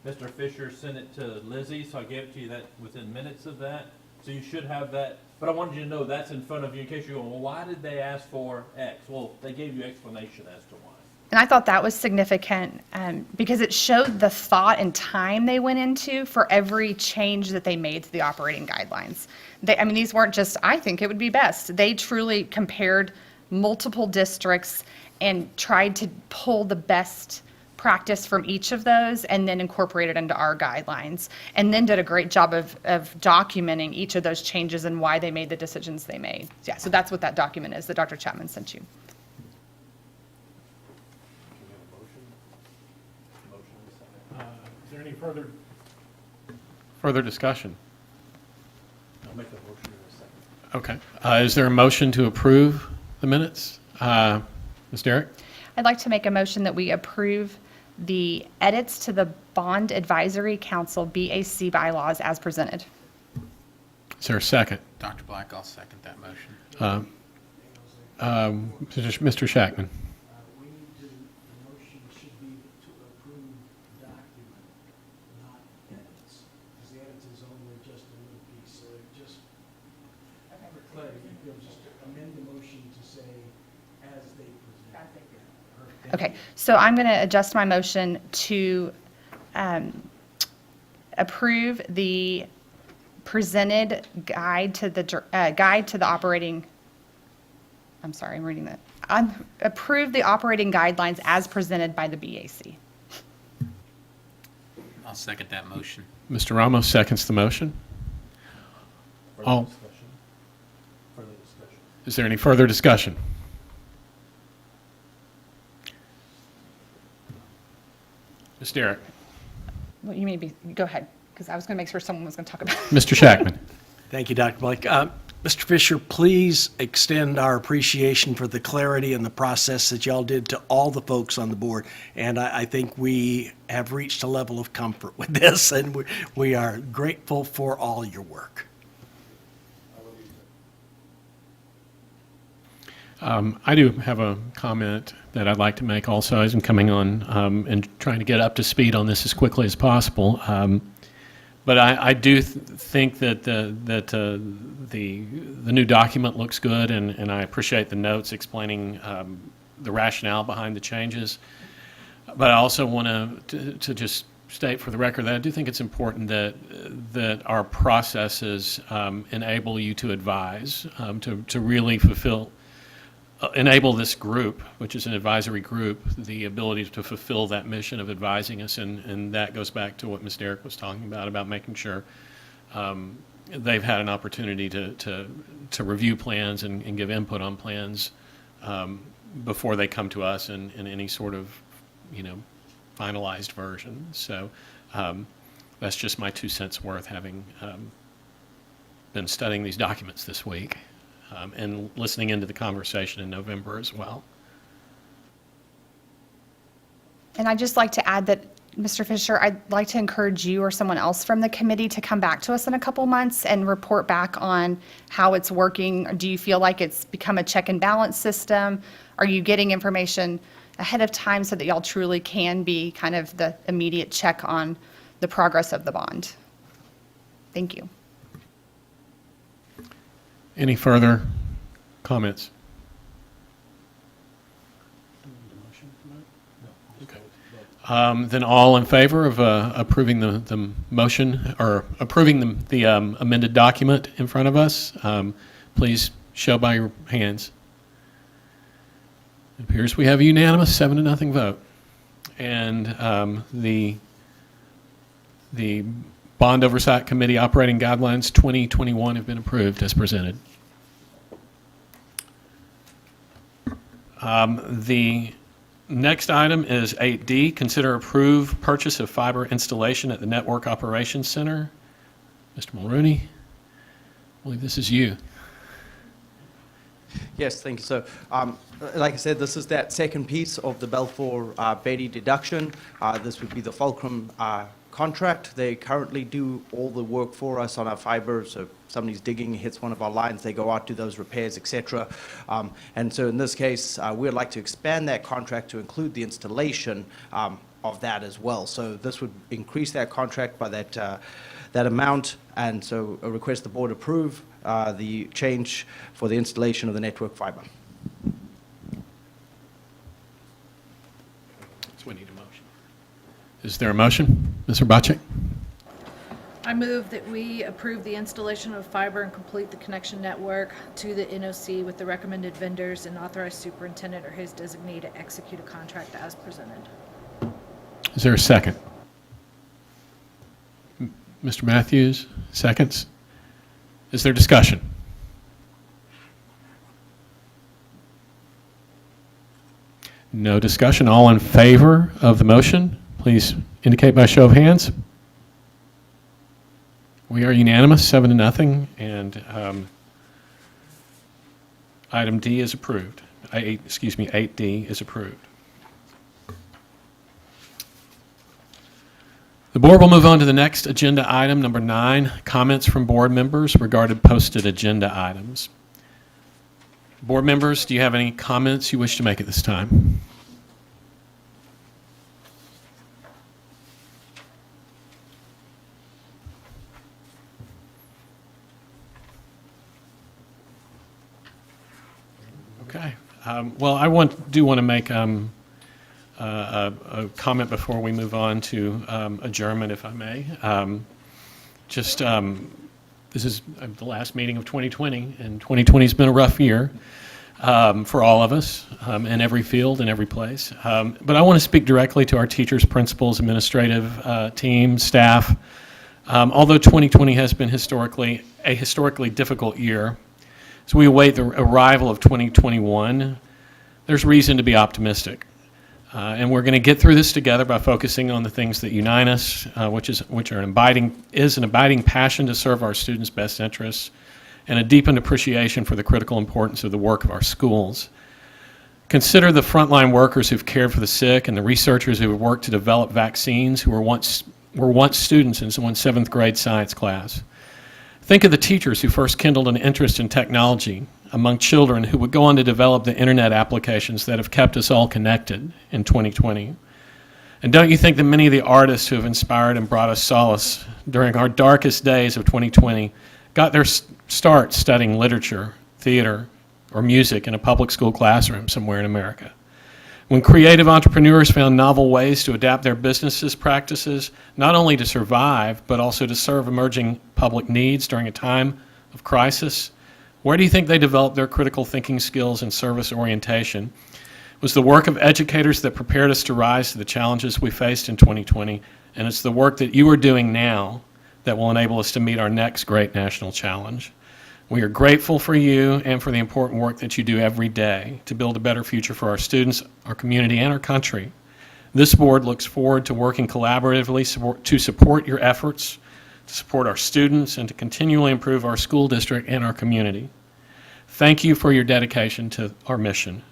Mr. Fisher sent it to Lizzie, so I gave it to you that within minutes of that. So you should have that. But I wanted you to know that's in front of you in case you're going, well, why did they ask for X? Well, they gave you explanation as to why. And I thought that was significant because it showed the thought and time they went into for every change that they made to the operating guidelines. I mean, these weren't just, I think it would be best. They truly compared multiple districts and tried to pull the best practice from each of those and then incorporate it into our guidelines. And then did a great job of documenting each of those changes and why they made the decisions they made. Yeah, so that's what that document is that Dr. Chapman sent you. Is there any further discussion? I'll make a motion in a second. Okay. Is there a motion to approve the minutes? Ms. Derrick? I'd like to make a motion that we approve the edits to the Bond Advisory Council BAC bylaws as presented. Is there a second? Dr. Black, I'll second that motion. Mr. Shackman? We need to, the motion should be to approve the document, not edits, because the edits is only just a little piece, so it just, for clarity, you'll just amend the motion to say, as they present. Okay, so I'm going to adjust my motion to approve the presented guide to the operating, I'm sorry, I'm reading that. Approve the operating guidelines as presented by the BAC. I'll second that motion. Mr. Ramos seconds the motion. Further discussion. Is there any further discussion? Ms. Derrick? Well, you may be, go ahead, because I was going to make sure someone was going to talk about it. Mr. Shackman? Thank you, Dr. Blake. Mr. Fisher, please extend our appreciation for the clarity and the process that y'all did to all the folks on the board. And I think we have reached a level of comfort with this, and we are grateful for all your work. I do have a comment that I'd like to make also as I'm coming on and trying to get up to speed on this as quickly as possible. But I do think that the new document looks good, and I appreciate the notes explaining the rationale behind the changes. But I also want to just state for the record that I do think it's important that our processes enable you to advise, to really enable this group, which is an advisory group, the ability to fulfill that mission of advising us, and that goes back to what Ms. Derrick was talking about making sure they've had an opportunity to review plans and give input on plans before they come to us in any sort of, finalized version. So that's just my 2 cents worth, having been studying these documents this week. And listening into the conversation in November as well. And I'd just like to add that, Mr. Fisher, I'd like to encourage you or someone else from the committee to come back to us in a couple months and report back on how it's working. Do you feel like it's become a check and balance system? Are you getting information ahead of time so that y'all truly can be kind of the immediate check on the progress of the bond? Thank you. Any further comments? Okay. Then all in favor of approving the motion or approving the amended document in front of us, please show by your hands. It appears we have a unanimous 7-0 vote. And the Bond Oversight Committee Operating Guidelines 2021 have been approved as presented. The next item is 8D, consider approve purchase of fiber installation at the Network Operations Center. Mr. Mulrooney, I believe this is you. Yes, thank you. So, like I said, this is that second piece of the Balfour Beatty deduction. This would be the Fulcrum Contract. They currently do all the work for us on our fiber. So if somebody's digging, hits one of our lines, they go out, do those repairs, etc. And so in this case, we'd like to expand that contract to include the installation of that as well. So this would increase that contract by that amount, and so I request the board approve the change for the installation of the network fiber. So we need a motion. Is there a motion? Mr. Bacek? I move that we approve the installation of fiber and complete the connection network to the NOC with the recommended vendors and authorize superintendent or his designee to execute a contract as presented. Is there a second? Mr. Matthews, seconds. Is there discussion? No discussion. All in favor of the motion, please indicate by show of hands. We are unanimous, 7-0, and item D is approved. 8D is approved. The board will move on to the next agenda item, number 9, comments from board members regarding posted agenda items. Board members, do you have any comments you wish to make at this time? Okay. Well, I do want to make a comment before we move on to adjournment, if I may. This is the last meeting of 2020, and 2020 has been a rough year for all of us in every field, in every place. But I want to speak directly to our teachers, principals, administrative team, staff. Although 2020 has been a historically difficult year, as we await the arrival of 2021, there's reason to be optimistic. And we're going to get through this together by focusing on the things that unite us, which are an abiding passion to serve our students' best interests, and a deepened appreciation for the critical importance of the work of our schools. Consider the frontline workers who've cared for the sick and the researchers who have worked to develop vaccines who were once students in someone's 7th grade science class. Think of the teachers who first kindled an interest in technology among children who would go on to develop the internet applications that have kept us all connected in 2020. And don't you think that many of the artists who have inspired and brought us solace during our darkest days of 2020 got their start studying literature, theater, or music in a public school classroom somewhere in America? When creative entrepreneurs found novel ways to adapt their businesses practices, not only to survive, but also to serve emerging public needs during a time of crisis, where do you think they developed their critical thinking skills and service orientation? It was the work of educators that prepared us to rise to the challenges we faced in 2020, and it's the work that you are doing now that will enable us to meet our next great national challenge. We are grateful for you and for the important work that you do every day to build a better future for our students, our community, and our country. This board looks forward to working collaboratively to support your efforts, to support our students, and to continually improve our school district and our community. Thank you for your dedication to our mission.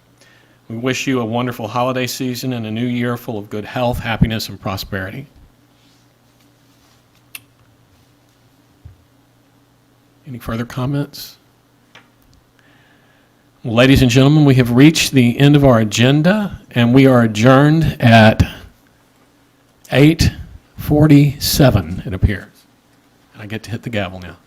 We wish you a wonderful holiday season and a new year full of good health, happiness, and prosperity. Any further comments? Well, ladies and gentlemen, we have reached the end of our agenda, and we are adjourned at 8:47, it appears. I get to hit the gavel now.